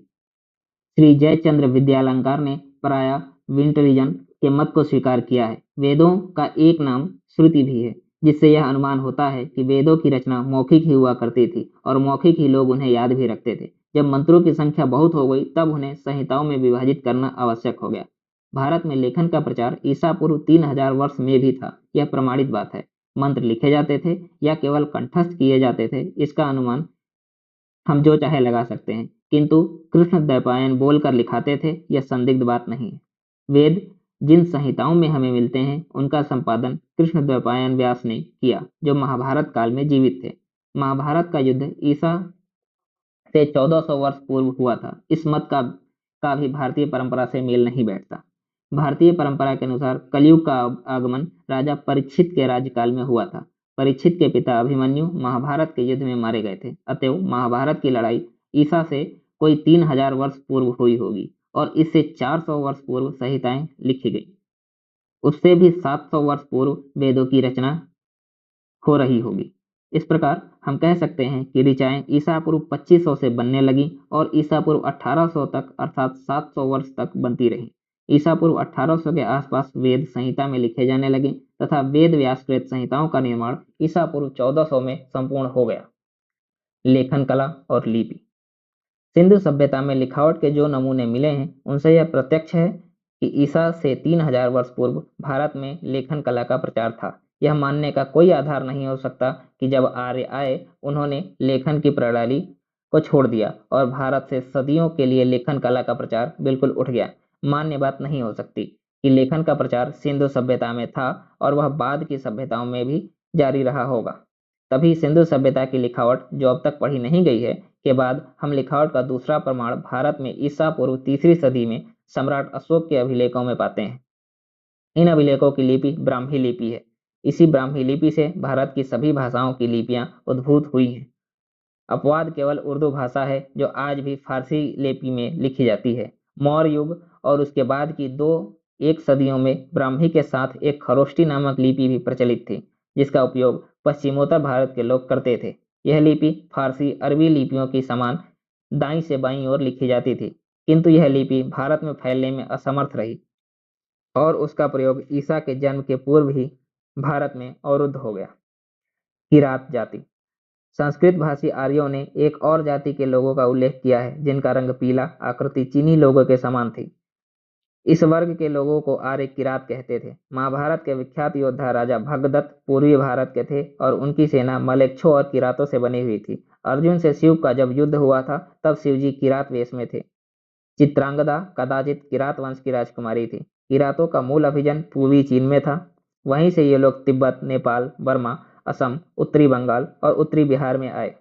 [SPEAKER 1] श्री जयचंद्र विद्यालंकार ने प्राय विंटरिजन के मत को स्वीकार किया है। वेदों का एक नाम श्रुति भी है, जिससे यह अनुमान होता है कि वेदों की रचना मौखिक ही हुआ करती थी और मौखिक ही लोग उन्हें याद भी रखते थे। जब मंत्रों की संख्या बहुत हो गई तब उन्हें संहिताओं में विभाजित करना आवश्यक हो गया। भारत में लेखन का प्रचार ईसा पूर्व 3,000 वर्ष में भी था। यह प्रमाणित बात है। मंत्र लिखे जाते थे या केवल कंठस्थ किए जाते थे, इसका अनुमान हम जो चाहे लगा सकते हैं, किंतु कृष्ण द्वैपायन बोलकर लिखाते थे, यह संदिग्ध बात नहीं है। वेद जिन संहिताओं में हमें मिलते हैं उनका संपादन कृष्ण द्वैपायन व्यास ने किया, जो महाभारत काल में जीवित थे। महाभारत का युद्ध ईसा से 1400 वर्ष पूर्व हुआ था। इस मत का भी भारतीय परंपरा से मेल नहीं बैठता। भारतीय परंपरा के अनुसार कलयुग का आगमन राजा परीक्षित के राज्यकाल में हुआ था। परीक्षित के पिता अभिमन्यु महाभारत के युद्ध में मारे गए थे। अतएव महाभारत की लड़ाई ईसा से कोई 3,000 वर्ष पूर्व हुई होगी और इससे 400 वर्ष पूर्व संहिताएं लिखी गई। उससे भी 700 वर्ष पूर्व वेदों की रचना हो रही होगी। इस प्रकार हम कह सकते हैं कि ऋचाएं ईसा पूर्व 2500 से बनने लगी और ईसा पूर्व 1800 तक अर्थात 700 वर्ष तक बनती रही। ईसा पूर्व 1800 के आसपास वेद संहिता में लिखे जाने लगे तथा वेद व्यासकृत संहिताओं का निर्माण ईसा पूर्व 1400 में संपूर्ण हो गया। लेखन कला और लिपि। सिंधु सभ्यता में लिखावट के जो नमूने मिले हैं उनसे यह प्रत्यक्ष है कि ईसा से 3,000 वर्ष पूर्व भारत में लेखन कला का प्रचार था। यह मानने का कोई आधार नहीं हो सकता कि जब आर्य आए उन्होंने लेखन की प्रणाली को छोड़ दिया और भारत से सदियों के लिए लेखन कला का प्रचार बिल्कुल उठ गया। मान्य बात नहीं हो सकती कि लेखन का प्रचार सिंधु सभ्यता में था और वह बाद की सभ्यताओं में भी जारी रहा होगा। तभी सिंधु सभ्यता की लिखावट जो अब तक पढ़ी नहीं गई है के बाद हम लिखावट का दूसरा प्रमाण भारत में ईसा पूर्व 3री सदी में सम्राट अशोक के अभिलेखों में पाते हैं। इन अभिलेखों की लिपि ब्राह्मी लिपि है। इसी ब्राह्मी लिपि से भारत की सभी भाषाओं की लिपियां उद्भूत हुई हैं। अपवाद केवल उर्दू भाषा है जो आज भी फारसी लिपि में लिखी जाती है। मौर्य युग और उसके बाद की एक सदियों में ब्राह्मी के साथ एक खरोष्टी नामक लिपि भी प्रचलित थी, जिसका उपयोग पश्चिमोत्तर भारत के लोग करते थे। यह लिपि फारसी अरबी लिपियों की समान दाईं से बाईं ओर लिखी जाती थी, किंतु यह लिपि भारत में फैलने में असमर्थ रही और उसका प्रयोग ईसा के जन्म के पूर्व ही भारत में अवरुद्ध हो गया। किरात जाति। संस्कृत भाषी आर्यों ने एक और जाति के लोगों का उल्लेख किया है जिनका रंग पीला, आकृति चीनी लोगों के समान थी। इस वर्ग के लोगों को आर्य किरात कहते थे। महाभारत के विख्यात योद्धा राजा भगदत्त पूर्वी भारत के थे और उनकी सेना मलेच्छों और किरातों से बनी हुई थी। अर्जुन से शिव का जब युद्ध हुआ था तब शिवजी किरात वेश में थे। चित्रांगदा कदाचित किरात वंश की राजकुमारी थी। किरातों का मूल अभिजन पूर्वी चीन में था। वहीं से ये लोग तिब्बत, नेपाल, बर्मा, असम, उत्तरी बंगाल और उत्तरी बिहार में आए।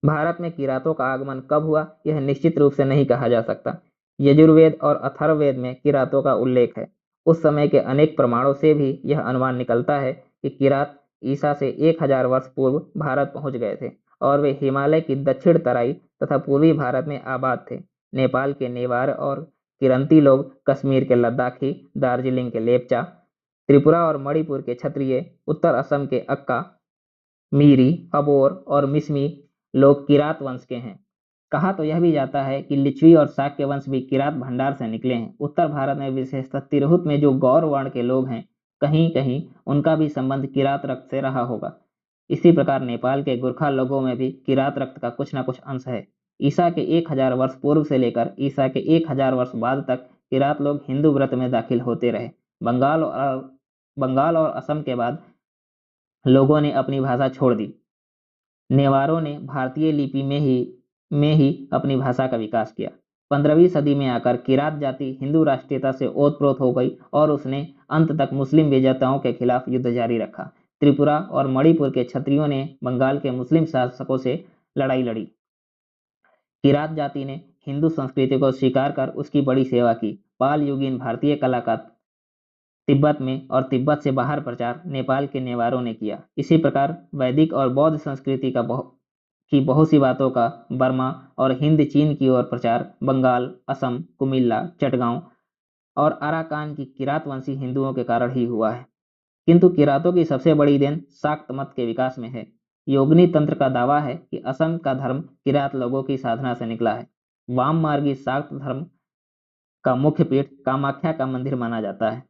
[SPEAKER 1] भारत में किरातों का आगमन कब हुआ यह निश्चित रूप से नहीं कहा जा सकता। यजुर्वेद और अथर्ववेद में किरातों का उल्लेख है। उस समय के अनेक प्रमाणों से भी यह अनुमान निकलता है कि किरात ईसा से 1,000 वर्ष पूर्व भारत पहुंच गए थे और वे हिमालय की दक्षिण तराई तथा पूर्वी भारत में आबाद थे। नेपाल के नेवार और किरंती लोग, कश्मीर के लद्दाखी, दार्जिलिंग के लेपचा, त्रिपुरा और मणिपुर के क्षत्रिय, उत्तर असम के अक्का, मीरी, अबोर और मिसमी लोग किरात वंश के हैं। कहा तो यह भी जाता है कि लिच्छवी और शाक्य वंश भी किरात भंडार से निकले हैं। उत्तर भारत में विशेषतः तिरहुत में जो गौर वर्ण के लोग हैं, कहीं कहीं उनका भी संबंध किरात रक्त से रहा होगा। इसी प्रकार नेपाल के गोरखा लोगों में भी किरात रक्त का कुछ न कुछ अंश है। ईसा के 1000 वर्ष पूर्व से लेकर ईसा के 1000 वर्ष बाद तक किरात लोग हिंदू व्रत में दाखिल होते रहे। बंगाल और असम के बाद लोगों ने अपनी भाषा छोड़ दी। नेवारों ने भारतीय लिपि में ही अपनी भाषा का विकास किया। 15वीं सदी में आकर किरात जाति हिंदू राष्ट्रीयता से ओतप्रोत हो गई और उसने अंत तक मुस्लिम विजेताओं के खिलाफ युद्ध जारी रखा। त्रिपुरा और मणिपुर के क्षत्रियों ने बंगाल के मुस्लिम शासकों से लड़ाई लड़ी। किरात जाति ने हिंदू संस्कृति को स्वीकार कर उसकी बड़ी सेवा की। पाल युगीन भारतीय कला का तिब्बत में और तिब्बत से बाहर प्रचार नेपाल के नेवारों ने किया। इसी प्रकार वैदिक और बौद्ध संस्कृति की बहुत सी बातों का बर्मा और हिंद चीन की ओर प्रचार बंगाल, असम, कुमिल्ला, चटगांव और अराकान की किरातवंशी हिंदुओं के कारण ही हुआ है। किंतु किरातों की सबसे बड़ी देन शाक्त मत के विकास में है। योगिनी तंत्र का दावा है कि असम का धर्म किरात लोगों की साधना से निकला है। वाम मार्गी शाक्त धर्म का मुख्य पीठ कामाख्या का मंदिर माना जाता है।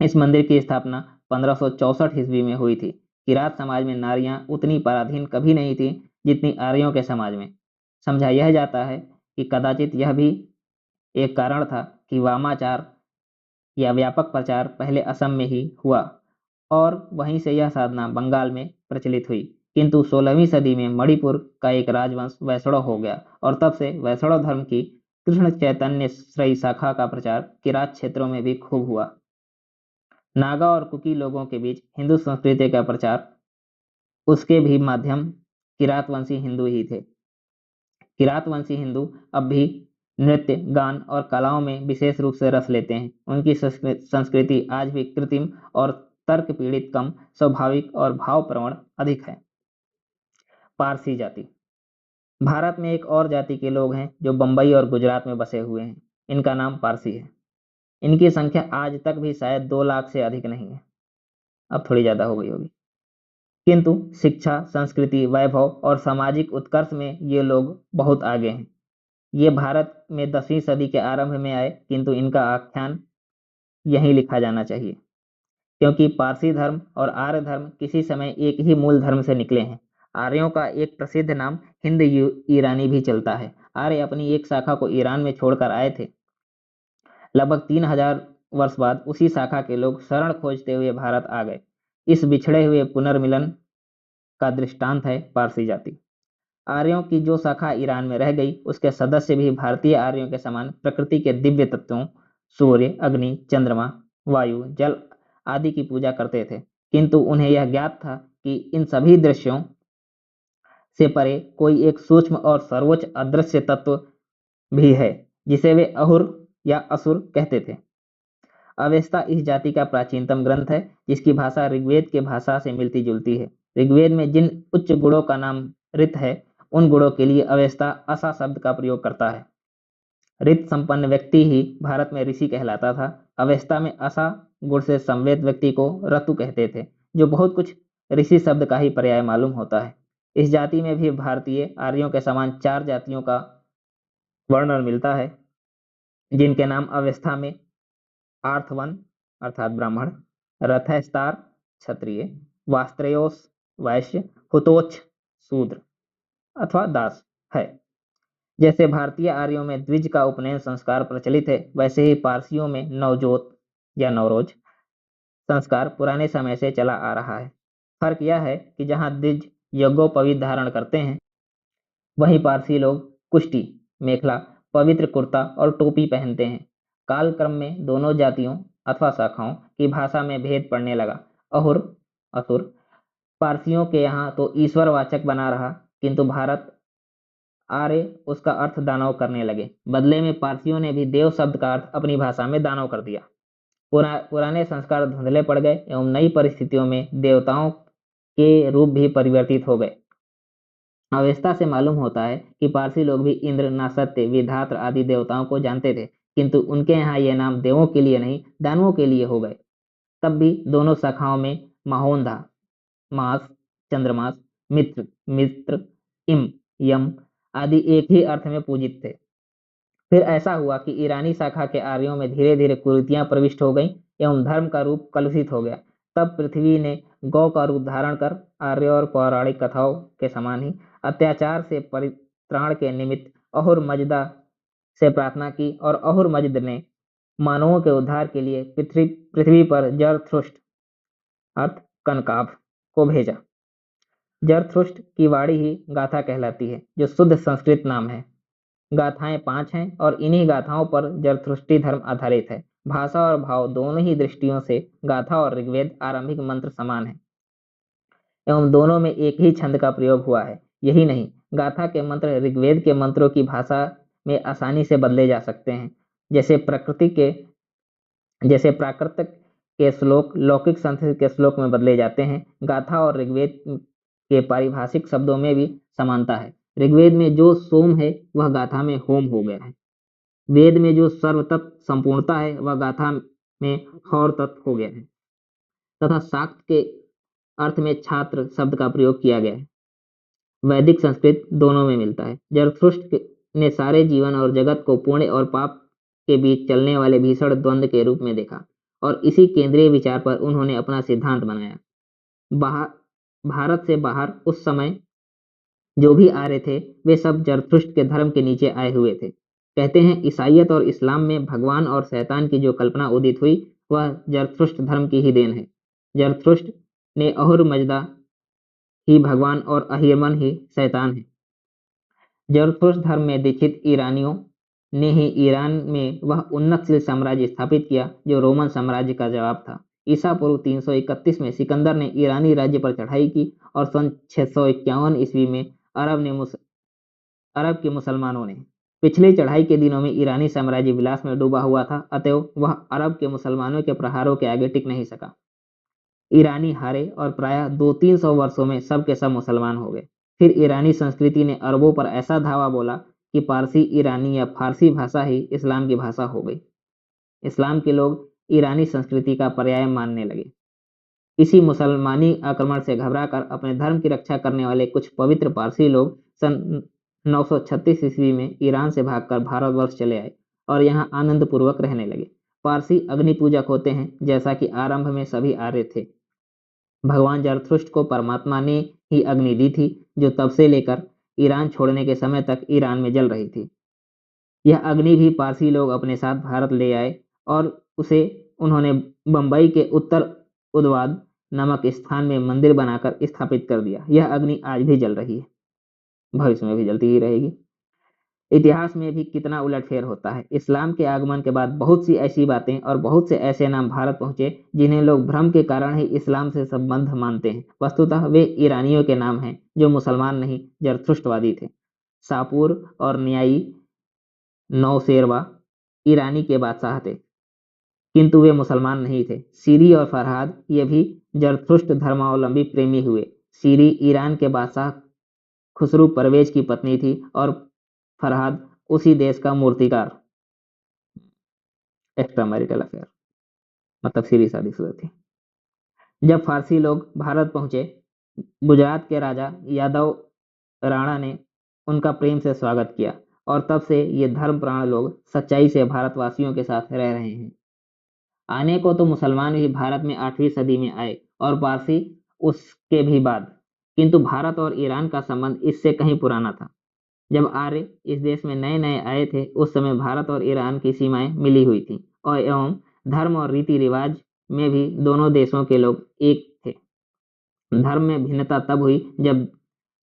[SPEAKER 1] इस मंदिर की स्थापना 1564 ईस्वी में हुई थी। किरात समाज में नारियां उतनी पराधीन कभी नहीं थी जितनी आर्यों के समाज में। समझा यह जाता है कि कदाचित यह भी एक कारण था कि वामाचार या व्यापक प्रचार पहले असम में ही हुआ और वहीं से यह साधना बंगाल में प्रचलित हुई। किंतु 16वीं सदी में मणिपुर का एक राजवंश वैष्णव हो गया और तब से वैष्णव धर्म की कृष्ण चैतन्य श्रेय शाखा का प्रचार किरात क्षेत्रों में भी खूब हुआ। नागा और कुकी लोगों के बीच हिंदू संस्कृति का प्रचार उसके भी माध्यम किरातवंशी हिंदू ही थे। किरातवंशी हिंदू अब भी नृत्य, गान और कलाओं में विशेष रूप से रस लेते हैं। उनकी संस्कृति आज भी कृत्रिम और तर्क पीड़ित कम, स्वाभाविक और भावप्रवण अधिक है। पारसी जाति। भारत में एक और जाति के लोग हैं जो बंबई और गुजरात में बसे हुए हैं। इनका नाम पारसी है। इनकी संख्या आज तक भी शायद 2 लाख से अधिक नहीं है, अब थोड़ी ज्यादा हो गई होगी। किंतु शिक्षा, संस्कृति, वैभव और सामाजिक उत्कर्ष में ये लोग बहुत आगे हैं। ये भारत में 10वीं सदी के आरंभ में आए, किंतु इनका आख्यान यहीं लिखा जाना चाहिए, क्योंकि पारसी धर्म और आर्य धर्म किसी समय एक ही मूल धर्म से निकले हैं। आर्यों का एक प्रसिद्ध नाम हिंद ईरानी भी चलता है। आर्य अपनी एक शाखा को ईरान में छोड़कर आए थे। लगभग 3000 वर्ष बाद उसी शाखा के लोग शरण खोजते हुए भारत आ गए। इस बिछड़े हुए पुनर्मिलन का दृष्टांत है पारसी जाति। आर्यों की जो शाखा ईरान में रह गई, उसके सदस्य भी भारतीय आर्यों के समान प्रकृति के दिव्य तत्वों सूर्य, अग्नि, चंद्रमा, वायु, जल आदि की पूजा करते थे। किंतु उन्हें यह ज्ञात था कि इन सभी दृश्यों से परे कोई एक सूक्ष्म और सर्वोच्च अदृश्य तत्व भी है, जिसे वे अहुर या असुर कहते थे। अवेस्ता इस जाति का प्राचीनतम ग्रंथ है, जिसकी भाषा ऋग्वेद के भाषा से मिलती जुलती है। ऋग्वेद में जिन उच्च गुणों का नाम ऋत है, उन गुणों के लिए अवेस्ता असा शब्द का प्रयोग करता है। ऋत संपन्न व्यक्ति ही भारत में ऋषि कहलाता था। अवेस्ता में असा गुण से संवेद व्यक्ति को रतु कहते थे, जो बहुत कुछ ऋषि शब्द का ही पर्याय मालूम होता है। इस जाति में भी भारतीय आर्यों के समान 4 जातियों का वर्णन मिलता है, जिनके नाम अवस्था में आर्थवन अर्थात ब्राह्मण, रथस्तार क्षत्रिय, वास्त्रेयोस वैश्य, हुतोच्छ शूद्र अथवा दास है। जैसे भारतीय आर्यों में द्विज का उपनयन संस्कार प्रचलित है, वैसे ही पारसियों में नवजोत या नवरोज संस्कार पुराने समय से चला आ रहा है। फर्क यह है कि जहां द्विज यज्ञोपवीत धारण करते हैं, वहीं पारसी लोग कुष्टी, मेखला, पवित्र कुर्ता और टोपी पहनते हैं। कालक्रम में दोनों जातियों अथवा शाखाओं की भाषा में भेद पड़ने लगा। अहुर असुर पारसियों के यहाँ तो ईश्वरवाचक बना रहा, किंतु भारत आर्य उसका अर्थ दानव करने लगे। बदले में पारसियों ने भी देव शब्द का अर्थ अपनी भाषा में दानव कर दिया। पुराने संस्कार धुंधले पड़ गए एवं नई परिस्थितियों में देवताओं के रूप भी परिवर्तित हो गए। अवस्था से मालूम होता है कि पारसी लोग भी इंद्र, नासत्य, विधात्र आदि देवताओं को जानते थे, किंतु उनके यहाँ ये नाम देवों के लिए नहीं, दानवों के लिए हो गए। तब भी दोनों शाखाओं में महोंधा, मास, चंद्रमास, मित्र, मित्र, इम, यम आदि एक ही अर्थ में पूजित थे। फिर ऐसा हुआ कि ईरानी शाखा के आर्यों में धीरे धीरे कुरीतियां प्रविष्ट हो गईं एवं धर्म का रूप कलुषित हो गया। तब पृथ्वी ने गौ का रूप धारण कर आर्य और पौराणिक कथाओं के समान ही अत्याचार से परित्राण के निमित्त अहुर मजदा से प्रार्थना की और अहुर मजद ने मानवों के उद्धार के लिए पृथ्वी पर जरथुष्ट अर्थ कनकाभ को भेजा। जरथुष्ट की वाणी ही गाथा कहलाती है, जो शुद्ध संस्कृत नाम है। गाथाएं 5 हैं और इन्हीं गाथाओं पर जरथुष्टि धर्म आधारित है। भाषा और भाव दोनों ही दृष्टियों से गाथा और ऋग्वेद आरंभिक मंत्र समान है एवं दोनों में एक ही छंद का प्रयोग हुआ है। यही नहीं, गाथा के मंत्र ऋग्वेद के मंत्रों की भाषा में आसानी से बदले जा सकते हैं। जैसे प्राकृतिक के श्लोक लौकिक संस्कृत के श्लोक में बदले जाते हैं, गाथा और ऋग्वेद के पारिभाषिक शब्दों में भी समानता है। ऋग्वेद में जो सोम है वह गाथा में होम हो गया है। वेद में जो सर्वतत्व संपूर्णता है वह गाथा में हौर तत्व हो गया है तथा शाक्त के अर्थ में छात्र शब्द का प्रयोग किया गया है। वैदिक संस्कृत दोनों में मिलता है। जरथुष्ट ने सारे जीवन और जगत को पुण्य और पाप के बीच चलने वाले भीषण द्वंद्व के रूप में देखा और इसी केंद्रीय विचार पर उन्होंने अपना सिद्धांत बनाया। भारत से बाहर उस समय जो भी आर्य थे वे सब जरथुष्ट के धर्म के नीचे आए हुए थे। कहते हैं ईसाइयत और इस्लाम में भगवान और शैतान की जो कल्पना उदित हुई वह जरथुष्ट धर्म की ही देन है। जरथुष्ट ने अहुर मजदा ही भगवान और अहिरमन ही शैतान है। जरथुष्ट धर्म में दीक्षित ईरानियों ने ही ईरान में वह उन्नतशील साम्राज्य स्थापित किया जो रोमन साम्राज्य का जवाब था। ईसा पूर्व 331 में सिकंदर ने ईरानी राज्य पर चढ़ाई की और सन 651 ईस्वी में अरब के मुसलमानों ने। पिछली चढ़ाई के दिनों में ईरानी साम्राज्य विलास में डूबा हुआ था, अतएव वह अरब के मुसलमानों के प्रहारों के आगे टिक नहीं सका। ईरानी हारे और प्रायः 200-300 वर्षों में सब के सब मुसलमान हो गए। फिर ईरानी संस्कृति ने अरबों पर ऐसा धावा बोला कि पारसी, ईरानी या फारसी भाषा ही इस्लाम की भाषा हो गई। इस्लाम के लोग ईरानी संस्कृति का पर्याय मानने लगे। इसी मुसलमानी आक्रमण से घबराकर अपने धर्म की रक्षा करने वाले कुछ पवित्र पारसी लोग सन 936 ईस्वी में ईरान से भागकर भारतवर्ष चले आए और यहाँ आनंद पूर्वक रहने लगे। पारसी अग्नि पूजक होते हैं, जैसा कि आरंभ में सभी आर्य थे। भगवान जरथुष्ट को परमात्मा ने ही अग्नि दी थी, जो तब से लेकर ईरान छोड़ने के समय तक ईरान में जल रही थी। यह अग्नि भी पारसी लोग अपने साथ भारत ले आए और उसे उन्होंने बंबई के उत्तर उद्वाद नामक स्थान में मंदिर बनाकर स्थापित कर दिया। यह अग्नि आज भी जल रही है, भविष्य में भी जलती ही रहेगी। इतिहास में भी कितना उलटफेर होता है। इस्लाम के आगमन के बाद बहुत सी ऐसी बातें और बहुत से ऐसे नाम भारत पहुंचे जिन्हें लोग भ्रम के कारण ही इस्लाम से संबंध मानते हैं। वस्तुतः वे ईरानियों के नाम हैं जो मुसलमान नहीं, जरथुष्टवादी थे। शाहपुर और न्यायी नौशेरवा ईरानी के बादशाह थे, किंतु वे मुसलमान नहीं थे। सीरी और फरहाद ये भी जरथुष्ट धर्मावलंबी प्रेमी हुए। सीरी ईरान के बादशाह खुसरू परवेज की पत्नी थी और फरहाद उसी देश का मूर्तिकार। एक्स्ट्रा मैरिटल अफेयर मतलब सीरी शादीशुदा थी। जब फारसी लोग भारत पहुंचे, गुजरात के राजा यादव राणा ने उनका प्रेम से स्वागत किया और तब से ये धर्मप्राण लोग सच्चाई से भारतवासियों के साथ रह रहे हैं। आने को तो मुसलमान भी भारत में 8वीं सदी में आए और पारसी उसके भी बाद, किंतु भारत और ईरान का संबंध इससे कहीं पुराना था। जब आर्य इस देश में नए नए आए थे उस समय भारत और ईरान की सीमाएं मिली हुई थी और एवं धर्म और रीति रिवाज में भी दोनों देशों के लोग एक थे। धर्म में भिन्नता तब हुई जब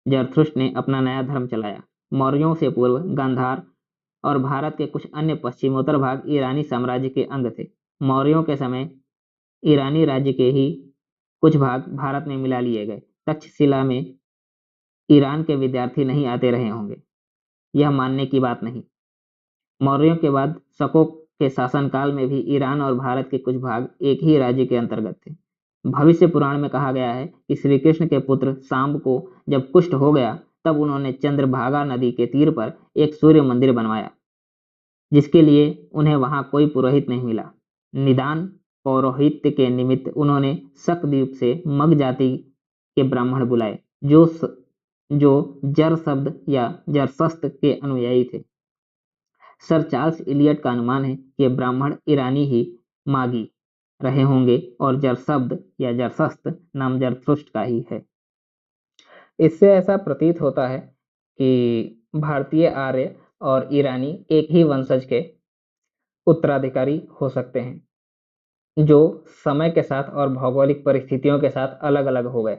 [SPEAKER 1] जरथुष्ट ने अपना नया धर्म चलाया। मौर्यों से पूर्व गांधार और भारत के कुछ अन्य पश्चिमोत्तर भाग ईरानी साम्राज्य के अंग थे। मौर्यों के समय ईरानी राज्य के ही कुछ भाग भारत में मिला लिए गए। तक्षशिला में ईरान के विद्यार्थी नहीं आते रहे होंगे, यह मानने की बात नहीं। मौर्यों के बाद शकों के शासनकाल में भी ईरान और भारत के कुछ भाग एक ही राज्य के अंतर्गत थे। भविष्य पुराण में कहा गया है कि श्री कृष्ण के पुत्र सांब को जब कुष्ठ हो गया तब उन्होंने चंद्रभागा नदी के तीर पर एक सूर्य मंदिर बनवाया, जिसके लिए उन्हें वहां कोई पुरोहित नहीं मिला। निदान पौरोहित्य के निमित्त उन्होंने शकद्वीप से मग जाति के ब्राह्मण बुलाए, जो जर शब्द या जरशस्त्र के अनुयायी थे। सर चार्ल्स इलियट का अनुमान है कि ब्राह्मण ईरानी ही मागी रहे होंगे और जरशब्द या जरशस्त्र नाम जरथुष्ट का ही है। इससे ऐसा प्रतीत होता है कि भारतीय आर्य और ईरानी एक ही वंशज के उत्तराधिकारी हो सकते हैं, जो समय के साथ और भौगोलिक परिस्थितियों के साथ अलग अलग हो गए।